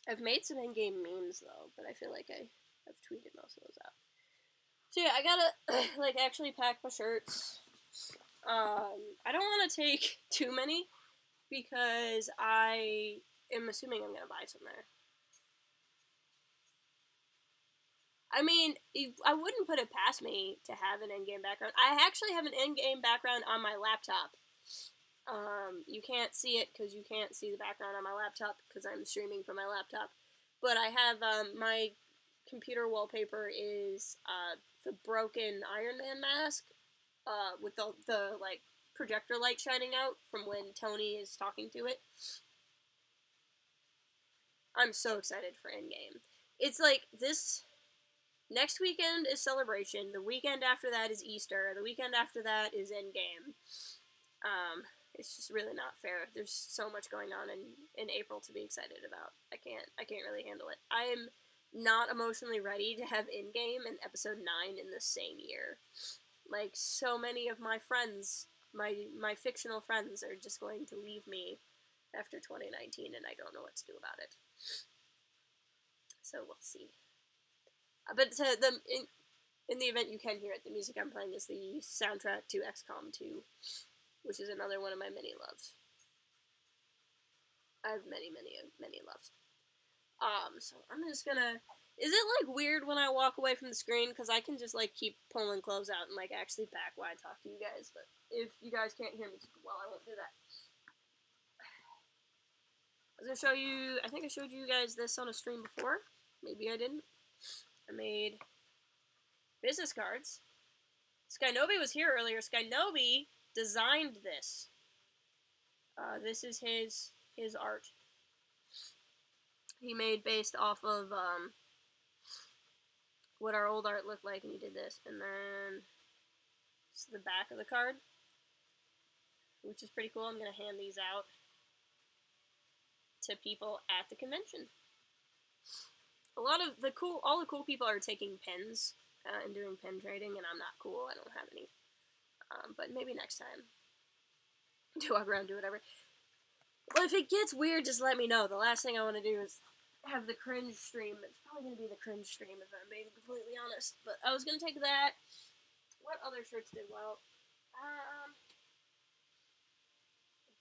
I've made some in-game memes, though, but I feel like I have tweeted most of those out. So yeah, I gotta, like, actually pack my shirts. I don't want to take too many, because I am assuming I'm gonna buy some there. I mean, I wouldn't put it past me to have an in-game background. I actually have an in-game background on my laptop. You can't see it because you can't see the background on my laptop because I'm streaming from my laptop. But I have, my computer wallpaper is, the broken Iron Man mask, with the like, projector light shining out from when Tony is talking to it. I'm so excited for Endgame. It's like, this next weekend is Celebration, the weekend after that is Easter, the weekend after that is Endgame. It's just really not fair. There's so much going on in April to be excited about. I can't really handle it. I am not emotionally ready to have Endgame and Episode 9 in the same year. Like, so many of my friends, my fictional friends, are just going to leave me after 2019, and I don't know what to do about it. So we'll see. But in the event you can hear it, the music I'm playing is the soundtrack to XCOM 2, which is another one of my many loves. I have many, many, many loves. So I'm just gonna... Is it, like, weird when I walk away from the screen? Because I can just, like, keep pulling clothes out and, like, actually back while I talk to you guys. But if you guys can't hear me well, I won't do that. I was gonna show you... I think I showed you guys this on a stream before. Maybe I didn't. I made business cards. Skynobi was here earlier. Skynobi designed this. This is his art. He made based off of what our old art looked like, and he did this. And then this is the back of the card, which is pretty cool. I'm gonna hand these out to people at the convention. All the cool people are taking pens and doing pen trading, and I'm not cool. I don't have any. But maybe next time. Do walk around, do whatever. Well, if it gets weird, just let me know. The last thing I want to do is have the cringe stream. It's probably going to be the cringe stream, if I'm being completely honest. But I was going to take that. What other shirts did well?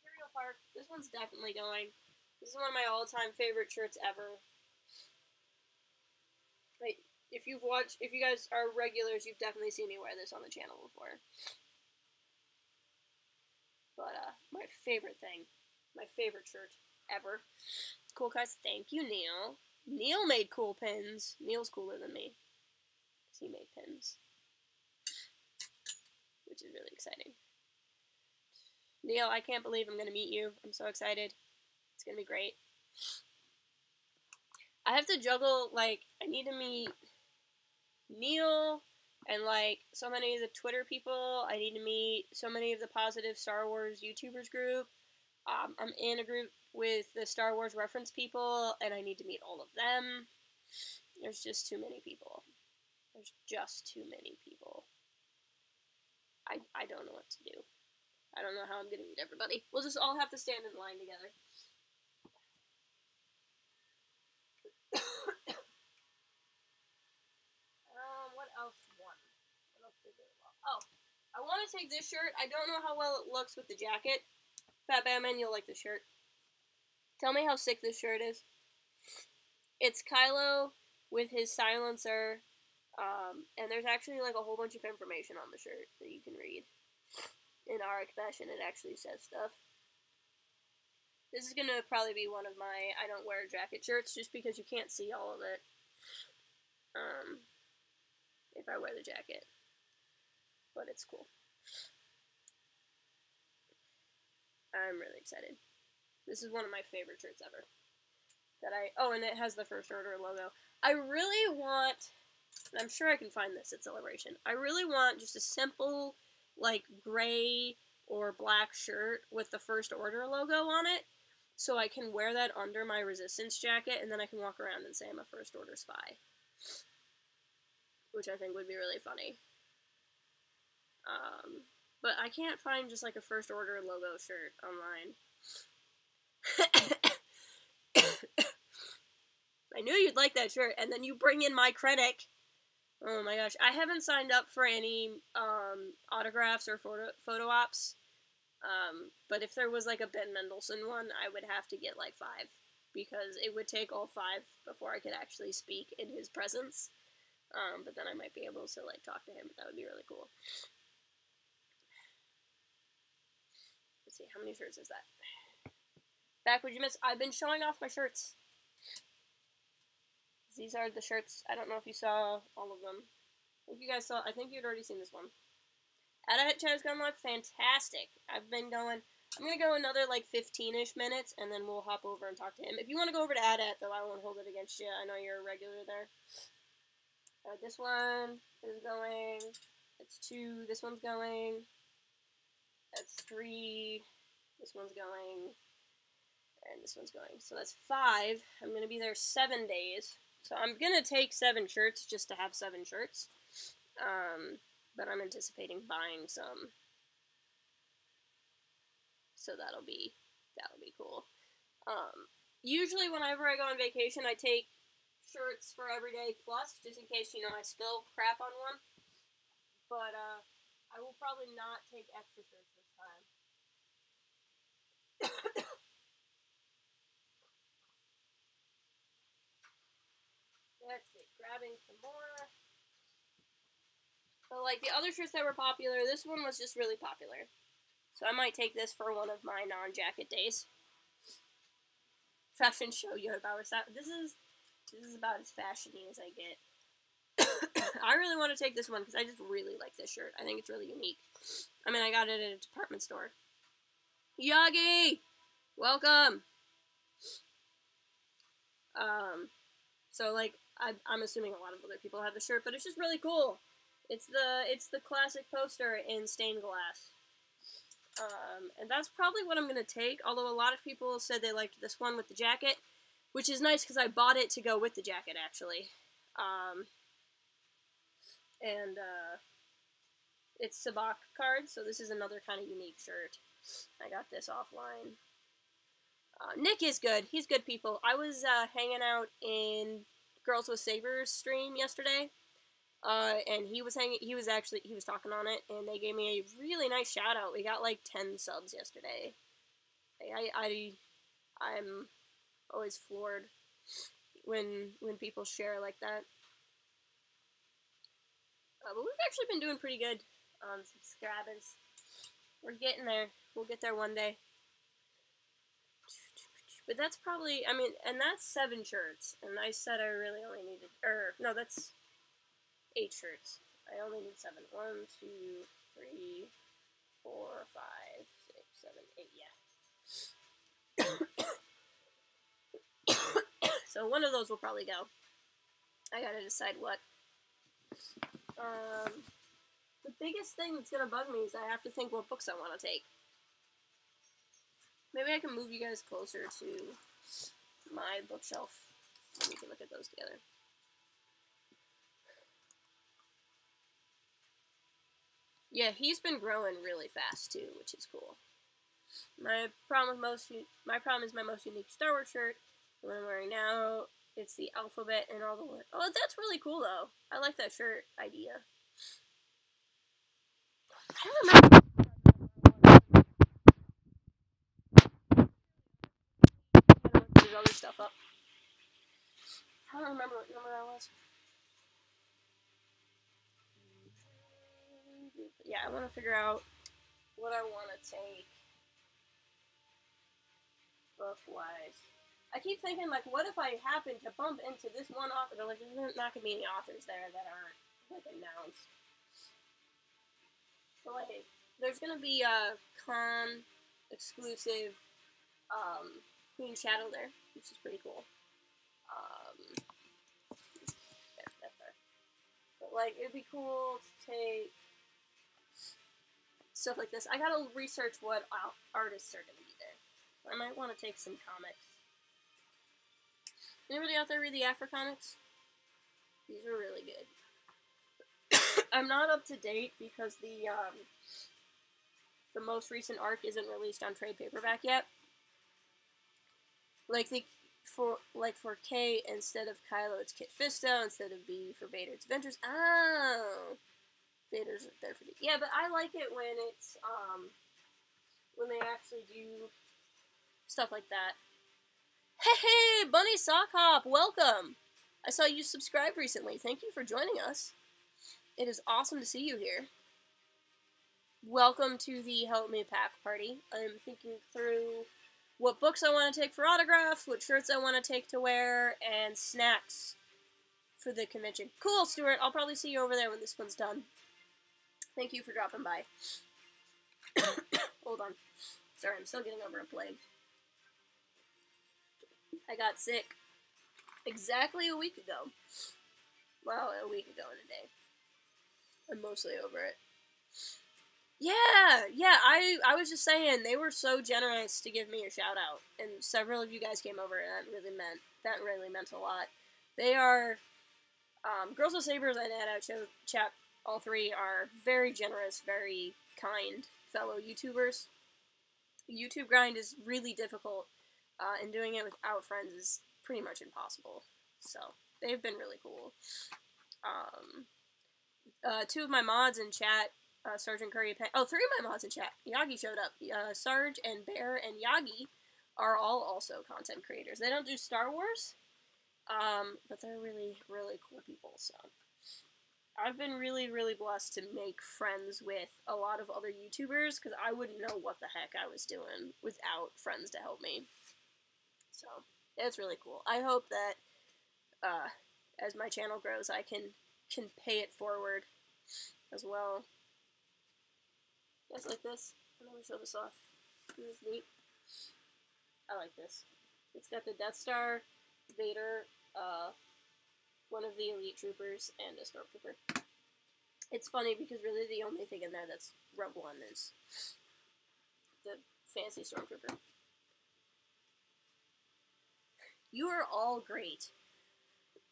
Imperial Park. This one's definitely going. This is one of my all-time favorite shirts ever. Like, if you guys are regulars, you've definitely seen me wear this on the channel before. But, my favorite thing. My favorite shirt ever. Cool guys, thank you, Neil. Neil made cool pins. Neil's cooler than me. Because he made pins. Which is really exciting. Neil, I can't believe I'm going to meet you. I'm so excited. It's going to be great. I have to juggle, like, I need to meet Neil and, like, so many of the Twitter people. I need to meet so many of the positive Star Wars YouTubers group. I'm in a group with the Star Wars reference people, and I need to meet all of them. There's just too many people. There's just too many people. I don't know what to do. I don't know how I'm gonna meet everybody. We'll just all have to stand in line together. What else won? What else did it well? Oh, I want to take this shirt. I don't know how well it looks with the jacket. Fat Batman, you'll like the shirt. Tell me how sick this shirt is. It's Kylo with his silencer, and there's actually like a whole bunch of information on the shirt that you can read. In Arakesh, and it actually says stuff. This is gonna probably be one of my I don't wear jacket shirts, just because you can't see all of it. If I wear the jacket. But it's cool. I'm really excited. This is one of my favorite shirts ever. And it has the First Order logo. I really want, and I'm sure I can find this at Celebration, I really want just a simple, like, gray or black shirt with the First Order logo on it, so I can wear that under my Resistance jacket, and then I can walk around and say I'm a First Order spy. Which I think would be really funny. But I can't find just, like, a First Order logo shirt online. I knew you'd like that shirt, and then you bring in my Krennic. Oh my gosh, I haven't signed up for any autographs or photo ops. But if there was like a Ben Mendelsohn one, I would have to get like 5, because it would take all 5 before I could actually speak in his presence. But then I might be able to, like, talk to him. That would be really cool. Let's see, how many shirts is that? Back, would you miss? I've been showing off my shirts. These are the shirts. I don't know if you saw all of them. If you guys saw, I think you'd already seen this one. Adit chat has gone live. Fantastic. I'm going to go another, like, 15-ish minutes, and then we'll hop over and talk to him. If you want to go over to Adit, though, I won't hold it against you. I know you're a regular there. This one is going. That's 2. This one's going. That's 3. This one's going. And this one's going. So that's 5. I'm going to be there 7 days. So I'm going to take 7 shirts just to have 7 shirts. But I'm anticipating buying some. So that'll be cool. Usually whenever I go on vacation, I take shirts for Everyday Plus, just in case, I spill crap on one. But, I will probably not take extra shirts this time. Let's see, grabbing some more. So, like, the other shirts that were popular, this one was just really popular. So I might take this for one of my non-jacket days. Fashion show Yoda Bauer style. This is about as fashiony as I get. I really want to take this one because I just really like this shirt. I think it's really unique. I mean, I got it at a department store. Yagi! Welcome! So, like, I'm assuming a lot of other people have the shirt, but it's just really cool. It's the classic poster in stained glass. And that's probably what I'm going to take, although a lot of people said they liked this one with the jacket, which is nice because I bought it to go with the jacket, actually. It's Sabak card, so this is another kind of unique shirt. I got this offline. Nick is good. He's good people. I was hanging out in Girls with Sabers stream yesterday, and he was talking on it, and they gave me a really nice shout out. We got like 10 subs yesterday. I'm always floored when people share like that. But we've actually been doing pretty good on subscribers. We're getting there. We'll get there one day. But that's probably, and that's 7 shirts. And I said I really only needed, no, that's 8 shirts. I only need 7. 1, 2, 3, 4, 5, 6, 7, 8, yeah. So one of those will probably go. I gotta decide what. The biggest thing that's gonna bug me is I have to think what books I want to take. Maybe I can move you guys closer to my bookshelf and we can look at those together. Yeah, he's been growing really fast too, which is cool. My problem is my most unique Star Wars shirt, the one I'm wearing now. It's the alphabet and all the way. Oh, that's really cool though. I like that shirt idea. I don't remember. There's other stuff up. I don't remember what number I was. Yeah, I want to figure out what I want to take book-wise. I keep thinking, like, what if I happen to bump into this one author? Like, there's not going to be any authors there that aren't, like, announced. But, like, there's going to be a con exclusive Queen Shadow there, which is pretty cool. That's there. But, like, it'd be cool to take stuff like this. I gotta research what artists are gonna be there. I might want to take some comics. Anybody out there read the Afro comics? These are really good. I'm not up to date because the most recent arc isn't released on trade paperback yet. Like for K, instead of Kylo, it's Kit Fisto. Instead of B for Vader, it's Ventress. Oh, Vader's there for the. Yeah, but I like it when it's when they actually do stuff like that. Hey, Bunny Sock Hop, welcome! I saw you subscribe recently. Thank you for joining us. It is awesome to see you here. Welcome to the Help Me Pack party. I'm thinking through what books I want to take for autographs, what shirts I want to take to wear, and snacks for the convention. Cool, Stuart. I'll probably see you over there when this one's done. Thank you for dropping by. Hold on. Sorry, I'm still getting over a plague. I got sick exactly a week ago. Well, a week ago in a day. I'm mostly over it. Yeah, I was just saying, they were so generous to give me a shout out, and several of you guys came over, and that really meant a lot. They are, Girls with Sabers and Chat, all three are very generous, very kind fellow YouTubers. YouTube grind is really difficult, and doing it without friends is pretty much impossible, so they've been really cool. Two of my mods in chat, Sarge and Curry, three of my mods in chat. Yagi showed up. Sarge and Bear and Yagi are all also content creators. They don't do Star Wars, but they're really, really cool people, so. I've been really, really blessed to make friends with a lot of other YouTubers, because I wouldn't know what the heck I was doing without friends to help me. So, it's really cool. I hope that, as my channel grows, I can pay it forward as well. You guys like this? I'm gonna show this off. This is neat. I like this. It's got the Death Star, Vader, one of the Elite Troopers, and a Stormtrooper. It's funny because really the only thing in there that's Rogue One is the fancy Stormtrooper. You are all great.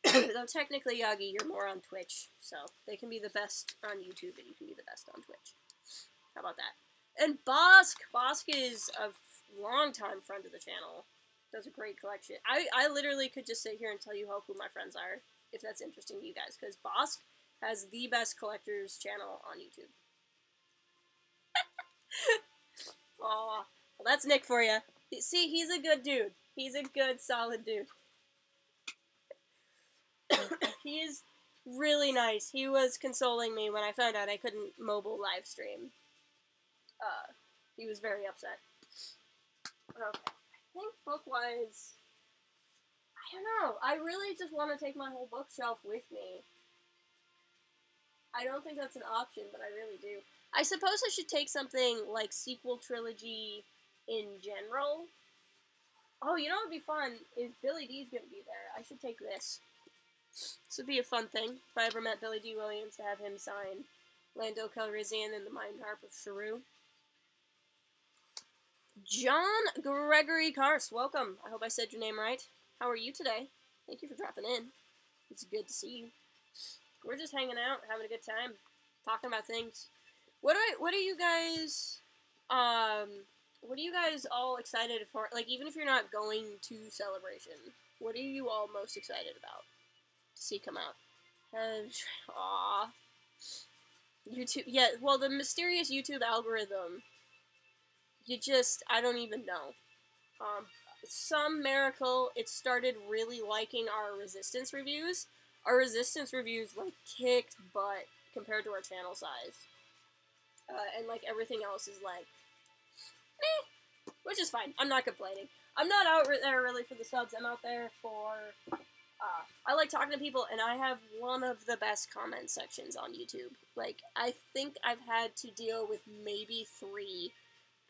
Though technically, Yagi, you're more on Twitch, so they can be the best on YouTube, and you can be the best on Twitch. How about that? And Bosk! Bosk is a long-time friend of the channel. Does a great collection. I literally could just sit here and tell you how cool my friends are, if that's interesting to you guys, because Bosk has the best collectors channel on YouTube. Aw. Well, that's Nick for you. See, he's a good dude. He's a good, solid dude. He is really nice. He was consoling me when I found out I couldn't mobile live stream. He was very upset. Okay. I think book-wise, I don't know. I really just want to take my whole bookshelf with me. I don't think that's an option, but I really do. I suppose I should take something like sequel trilogy in general. Oh, you know what would be fun is Billy D's gonna be there. I should take this. This would be a fun thing if I ever met Billy D. Williams to have him sign Lando Calrissian and the Mind Harp of Saru. John Gregory Kars, welcome. I hope I said your name right. How are you today? Thank you for dropping in. It's good to see you. We're just hanging out, having a good time, talking about things. What are you guys all excited for? Like, even if you're not going to Celebration, what are you all most excited about to see come out? Aww. YouTube, yeah, well, the mysterious YouTube algorithm, I don't even know. Some miracle, it started really liking our Resistance reviews. Our Resistance reviews, like, kicked butt compared to our channel size. And, like, everything else is, like, meh, which is fine. I'm not complaining. I'm not out there really for the subs. I'm out there for, I like talking to people, and I have one of the best comment sections on YouTube. Like, I think I've had to deal with maybe 3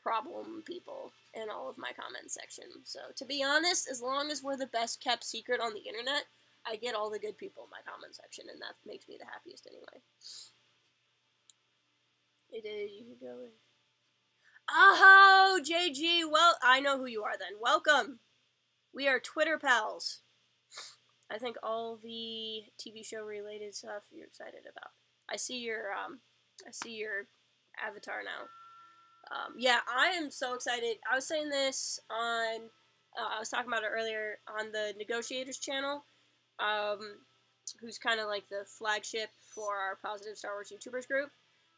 problem people in all of my comment section. So, to be honest, as long as we're the best kept secret on the internet, I get all the good people in my comment section, and that makes me the happiest anyway. It is, you can go in. Oh, JG, well, I know who you are then. Welcome! We are Twitter pals. I think all the TV show related stuff you're excited about. I see your avatar now. Yeah, I am so excited. I was saying this on, I was talking about it earlier on the Negotiators channel, who's kind of like the flagship for our Positive Star Wars YouTubers group,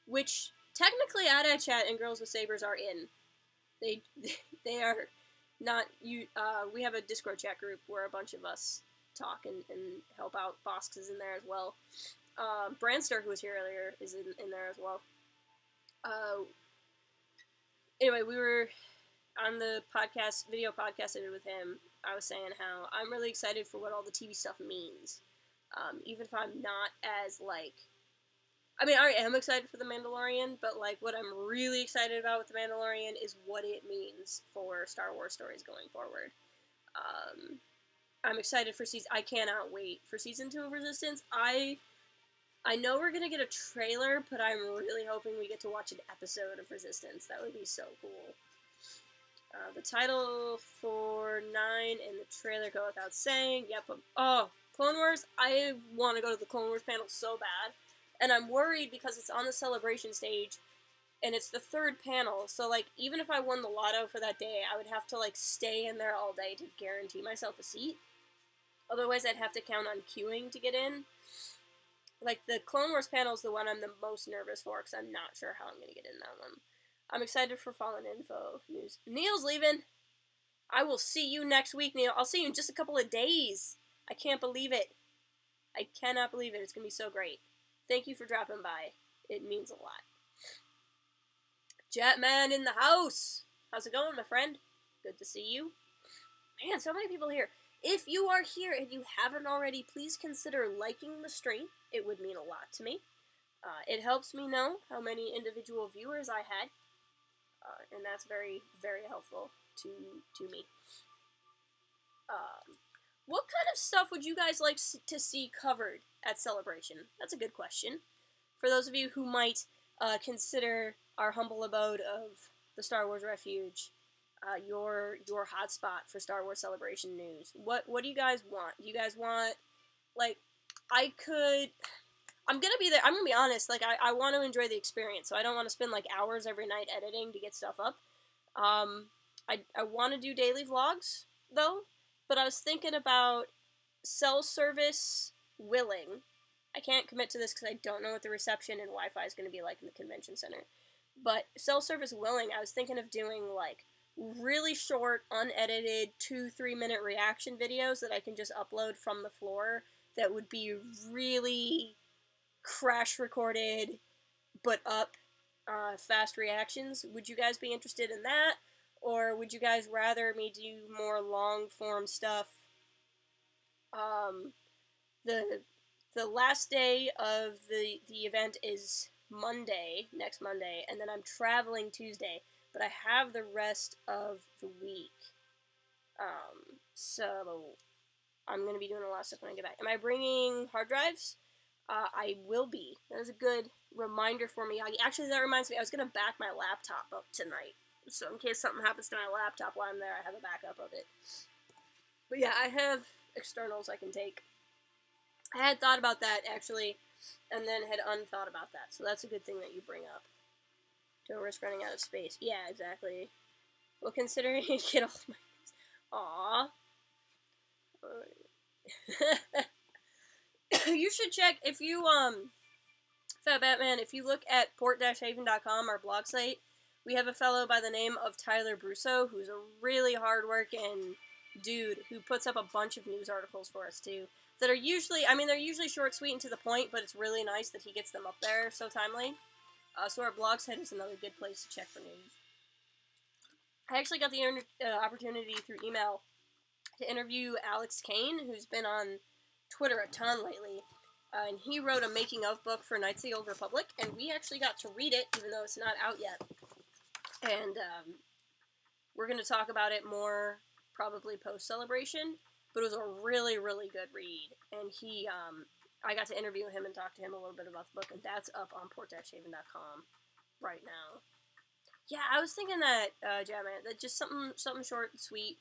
which technically Chat and Girls with Sabers are in. They are not, we have a Discord chat group where a bunch of us talk and help out. Bosk is in there as well. Brandster, who was here earlier, is in there as well. Anyway, we were on the video podcast I did with him. I was saying how I'm really excited for what all the TV stuff means. Even if I'm not as, like... I mean, I am excited for The Mandalorian, but, like, what I'm really excited about with The Mandalorian is what it means for Star Wars stories going forward. I'm excited for I cannot wait for Season 2 of Resistance. I know we're gonna get a trailer, but I'm really hoping we get to watch an episode of Resistance. That would be so cool. The title for 9 and the trailer go without saying. Yep. Clone Wars. I want to go to the Clone Wars panel so bad. And I'm worried because it's on the celebration stage, and it's the third panel, so, like, even if I won the lotto for that day, I would have to, like, stay in there all day to guarantee myself a seat. Otherwise, I'd have to count on queuing to get in. Like, the Clone Wars panel is the one I'm the most nervous for, because I'm not sure how I'm going to get in that one. I'm excited for Fallen Info news. Neil's leaving! I will see you next week, Neil. I'll see you in just a couple of days. I can't believe it. I cannot believe it. It's going to be so great. Thank you for dropping by. It means a lot. Jetman in the house! How's it going, my friend? Good to see you. Man, so many people here. If you are here and you haven't already, please consider liking the stream. It would mean a lot to me. It helps me know how many individual viewers I had. And that's very, very helpful to me. What kind of stuff would you guys like to see covered at Celebration? That's a good question. For those of you who might consider our humble abode of the Star Wars Refuge your hotspot for Star Wars Celebration news. What do you guys want? Do you guys want, like, I'm gonna be there. I'm gonna be honest. Like, I want to enjoy the experience, so I don't want to spend like hours every night editing to get stuff up. I want to do daily vlogs though. But I was thinking about cell service willing. I can't commit to this because I don't know what the reception and Wi-Fi is going to be like in the convention center. But cell service willing, I was thinking of doing, like, really short, unedited, 2-3 minute reaction videos that I can just upload from the floor that would be really crash recorded, but up fast reactions. Would you guys be interested in that? Or would you guys rather me do more long-form stuff? The last day of the event is Monday, next Monday, and then I'm traveling Tuesday, but I have the rest of the week. So I'm going to be doing a lot of stuff when I get back. Am I bringing hard drives? I will be. That was a good reminder for me. Actually, that reminds me, I was going to back my laptop up tonight. So in case something happens to my laptop while I'm there, I have a backup of it. But yeah, I have externals I can take. I had thought about that, actually, and then had unthought about that. So that's a good thing that you bring up. Don't risk running out of space. Yeah, exactly. Well, considering you get all my... Aww. You should check, if you, Fat Batman, if you look at port-haven.com, our blog site, we have a fellow by the name of Tyler Brusso, who's a really hard-working dude who puts up a bunch of news articles for us, too, that are usually, they're usually short, sweet, and to the point, but it's really nice that he gets them up there so timely. So our blog site is another good place to check for news. I actually got the opportunity through email to interview Alex Kane, who's been on Twitter a ton lately, and he wrote a making-of book for Knights of the Old Republic, and we actually got to read it, even though it's not out yet. And we're going to talk about it more probably post-celebration, but it was a really, really good read. And I got to interview him and talk to him a little bit about the book, and that's up on port-haven.com right now. Yeah, I was thinking that, Jamman, that just something short and sweet.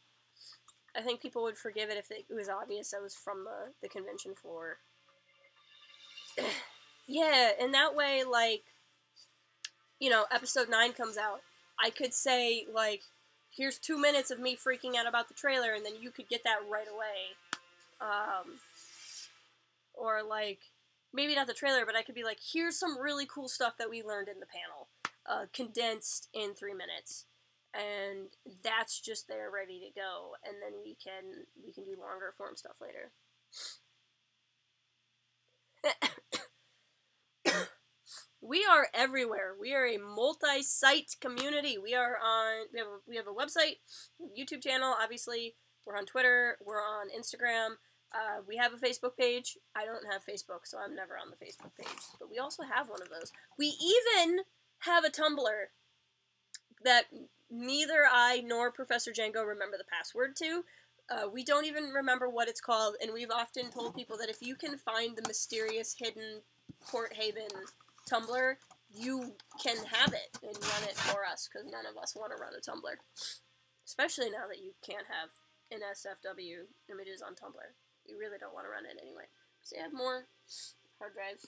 I think people would forgive it if it was obvious I was from the convention floor. Yeah, and that way, like, episode 9 comes out. I could say, like, here's 2 minutes of me freaking out about the trailer, and then you could get that right away. Or, like, maybe not the trailer, but I could be like, here's some really cool stuff that we learned in the panel, condensed in 3 minutes. And that's just there ready to go, and then we can do longer form stuff later. We are everywhere. We are a multi-site community. We are on. We have a website, YouTube channel. Obviously, we're on Twitter. We're on Instagram. We have a Facebook page. I don't have Facebook, so I'm never on the Facebook page. But we also have one of those. We even have a Tumblr that neither I nor Professor Django remember the password to. We don't even remember what it's called, and we've often told people that if you can find the mysterious hidden Port Haven Tumblr, you can have it and run it for us, because none of us want to run a Tumblr. Especially now that you can't have NSFW images on Tumblr. You really don't want to run it anyway. So you have more hard drives.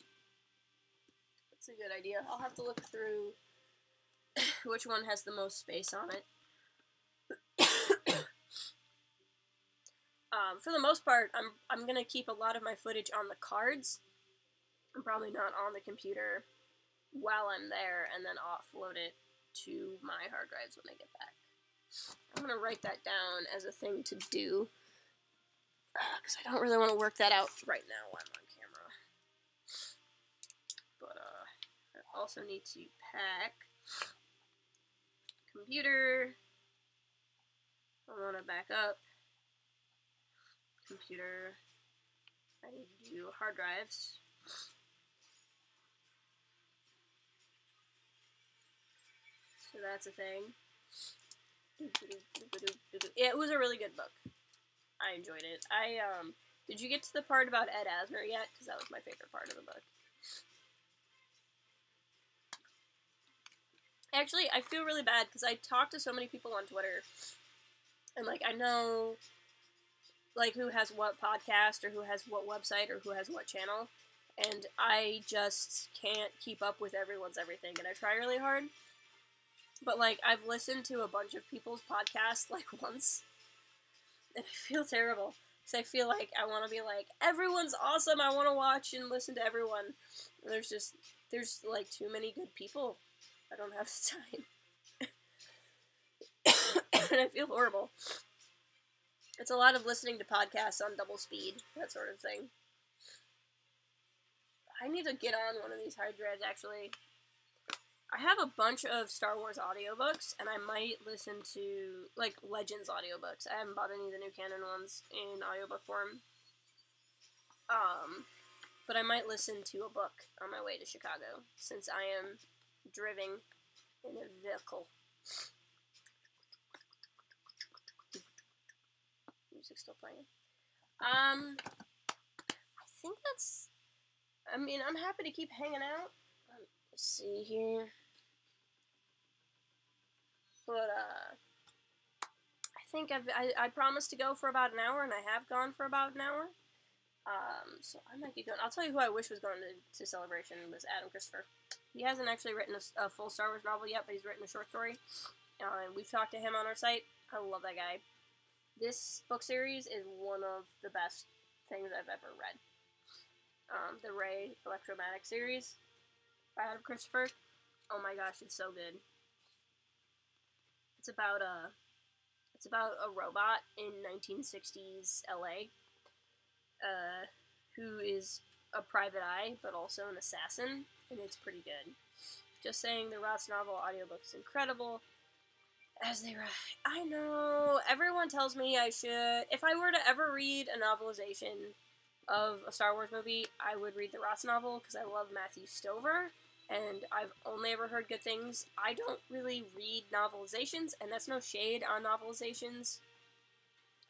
That's a good idea. I'll have to look through which one has the most space on it. For the most part, I'm gonna keep a lot of my footage on the cards. I'm probably not on the computer while I'm there, and then offload it to my hard drives when I get back. I'm gonna write that down as a thing to do, because I don't really want to work that out right now while I'm on camera. But I also need to pack computer. I want to back up computer. I need to do hard drives. So that's a thing. Yeah, it was a really good book. I enjoyed it. Did you get to the part about Ed Asner yet? Because that was my favorite part of the book. Actually, I feel really bad because I talked to so many people on Twitter, and like I know like who has what podcast or who has what website or who has what channel, and I just can't keep up with everyone's everything, and I try really hard. But like I've listened to a bunch of people's podcasts like once, and I feel terrible because I feel like I want to be like, everyone's awesome, I want to watch and listen to everyone. And there's like too many good people. I don't have the time. And I feel horrible. It's a lot of listening to podcasts on double speed, that sort of thing. I need to get on one of these hard drives, actually. I have a bunch of Star Wars audiobooks, and I might listen to, like, Legends audiobooks. I haven't bought any of the new canon ones in audiobook form. But I might listen to a book on my way to Chicago, since I am driving in a vehicle. Music's still playing. I think that's... I mean, I'm happy to keep hanging out. Let's see here. But, I think I promised to go for about an hour, and I have gone for about an hour. So I might keep going. I'll tell you who I wish was going to Celebration was Adam Christopher. He hasn't actually written a full Star Wars novel yet, but he's written a short story. And we've talked to him on our site. I love that guy. This book series is one of the best things I've ever read. The Rey Electromagnetic series by Adam Christopher. Oh my gosh, it's so good. It's about a robot in 1960s LA, who is a private eye, but also an assassin, and it's pretty good. Just saying, the Rots novel audiobook is incredible. As they write, I know, everyone tells me I should, if I were to ever read a novelization of a Star Wars movie, I would read the Rots novel, because I love Matthew Stover, and I've only ever heard good things. I don't really read novelizations, and that's no shade on novelizations.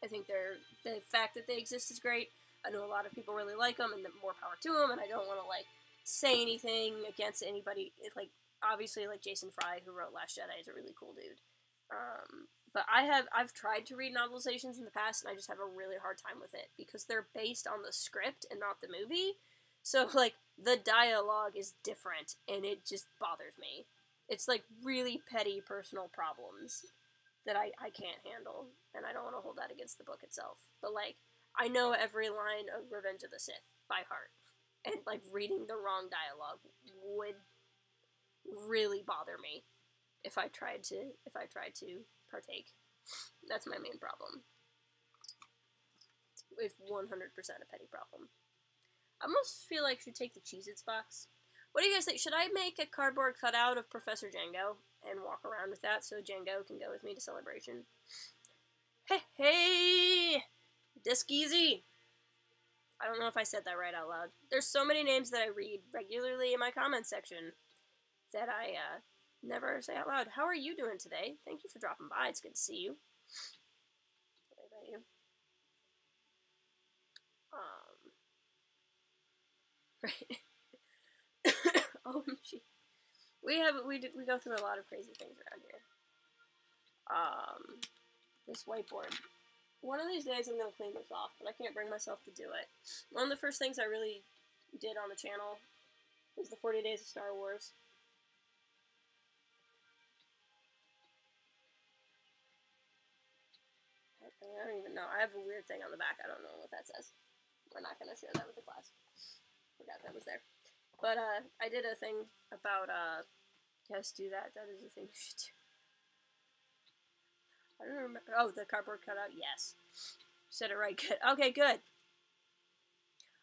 I think the fact that they exist is great. I know a lot of people really like them, and more power to them, and I don't want to, like, say anything against anybody. It's like, obviously, like, Jason Fry, who wrote Last Jedi, is a really cool dude. But I've tried to read novelizations in the past, and I just have a really hard time with it, because they're based on the script and not the movie. So, like, the dialogue is different, and it just bothers me. It's, like, really petty personal problems that I can't handle, and I don't want to hold that against the book itself. But, like, I know every line of Revenge of the Sith by heart, and, like, reading the wrong dialogue would really bother me if I tried to partake. That's my main problem. It's 100% a petty problem. I almost feel like I should take the Cheez-Its box. What do you guys think? Should I make a cardboard cutout of Professor Django and walk around with that so Django can go with me to Celebration? Hey, hey! Diskeezy! I don't know if I said that right out loud. There's so many names that I read regularly in my comment section that I never say out loud. How are you doing today? Thank you for dropping by. It's good to see you. What about you? Right. Oh, gee. We go through a lot of crazy things around here. This whiteboard. One of these days I'm gonna clean this off, but I can't bring myself to do it. One of the first things I really did on the channel was the 40 Days of Star Wars. I don't even know. I have a weird thing on the back. I don't know what that says. We're not gonna share that with the class. Forgot that was there. But I did a thing about yes, do that. That is a thing you should do. I don't remember. Oh, the cardboard cutout. Yes, said it right. Good. Okay, good.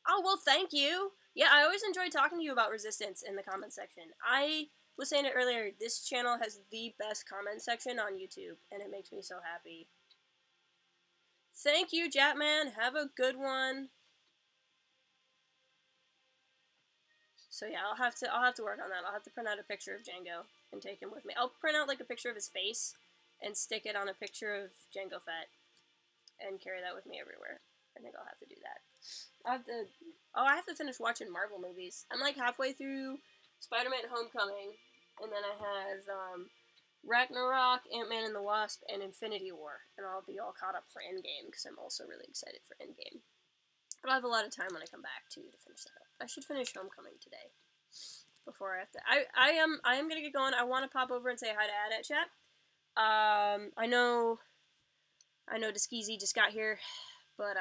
Oh well, thank you. Yeah, I always enjoy talking to you about Resistance in the comment section. I was saying it earlier. This channel has the best comment section on YouTube, and it makes me so happy. Thank you, Jatman. Have a good one. So yeah, I'll have to work on that. I'll have to print out a picture of Django and take him with me. I'll print out like a picture of his face and stick it on a picture of Django Fett and carry that with me everywhere. I think I'll have to do that. I have to finish watching Marvel movies. I'm like halfway through Spider-Man Homecoming, and then I have Ragnarok, Ant-Man and the Wasp, and Infinity War, and I'll be all caught up for Endgame because I'm also really excited for Endgame. But I'll have a lot of time when I come back too to finish that up. I should finish Homecoming today before I have to. I am gonna get going. I want to pop over and say hi to Adat chat. I know Diskeezy just got here, but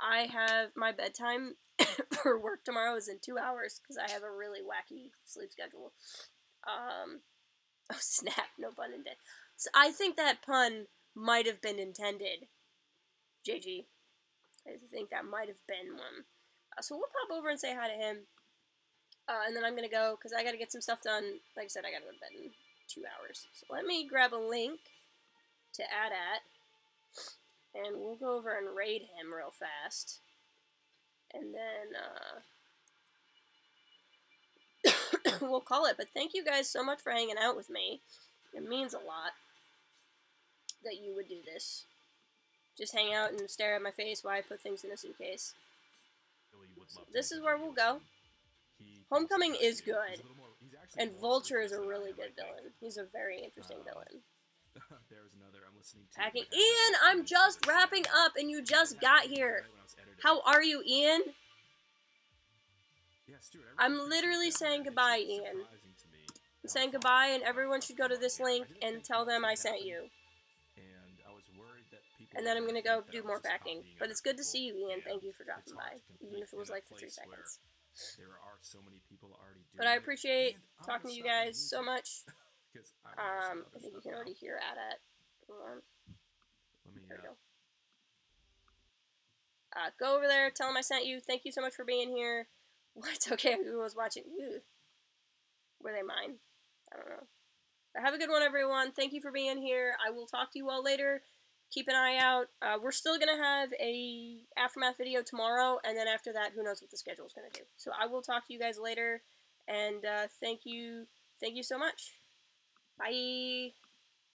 I have my bedtime for work tomorrow is in 2 hours because I have a really wacky sleep schedule. Oh snap! No pun intended. So I think that pun might have been intended. JG. I think that might have been one. So we'll pop over and say hi to him. And then I'm going to go, because I got to get some stuff done. Like I said, I got to go to bed in 2 hours. So let me grab a link to Adat. And we'll go over and raid him real fast. And then, we'll call it. But thank you guys so much for hanging out with me. It means a lot that you would do this. Just hang out and stare at my face while I put things in a suitcase. So this is where we'll go. Homecoming is good. And Vulture is a really good villain. He's a very interesting villain. Packing. Ian, I'm just wrapping up and you just got here. How are you, Ian? I'm literally saying goodbye, Ian. I'm saying goodbye and everyone should go to this link and tell them I sent you. And then I'm gonna go do more packing. But it's good to see you, Ian. Thank you for dropping by. Even if it was like for 3 seconds. But I appreciate talking to you guys so much. I think you can already hear Adat. Hold on. There we go. Go over there, tell him I sent you. Thank you so much for being here. What? Okay, who was watching? Ew. Were they mine? I don't know. But have a good one, everyone. Thank you for being here. I will talk to you all later. Keep an eye out. We're still going to have a Aftermath video tomorrow, and then after that, who knows what the schedule is going to do. So I will talk to you guys later, and thank you so much. Bye.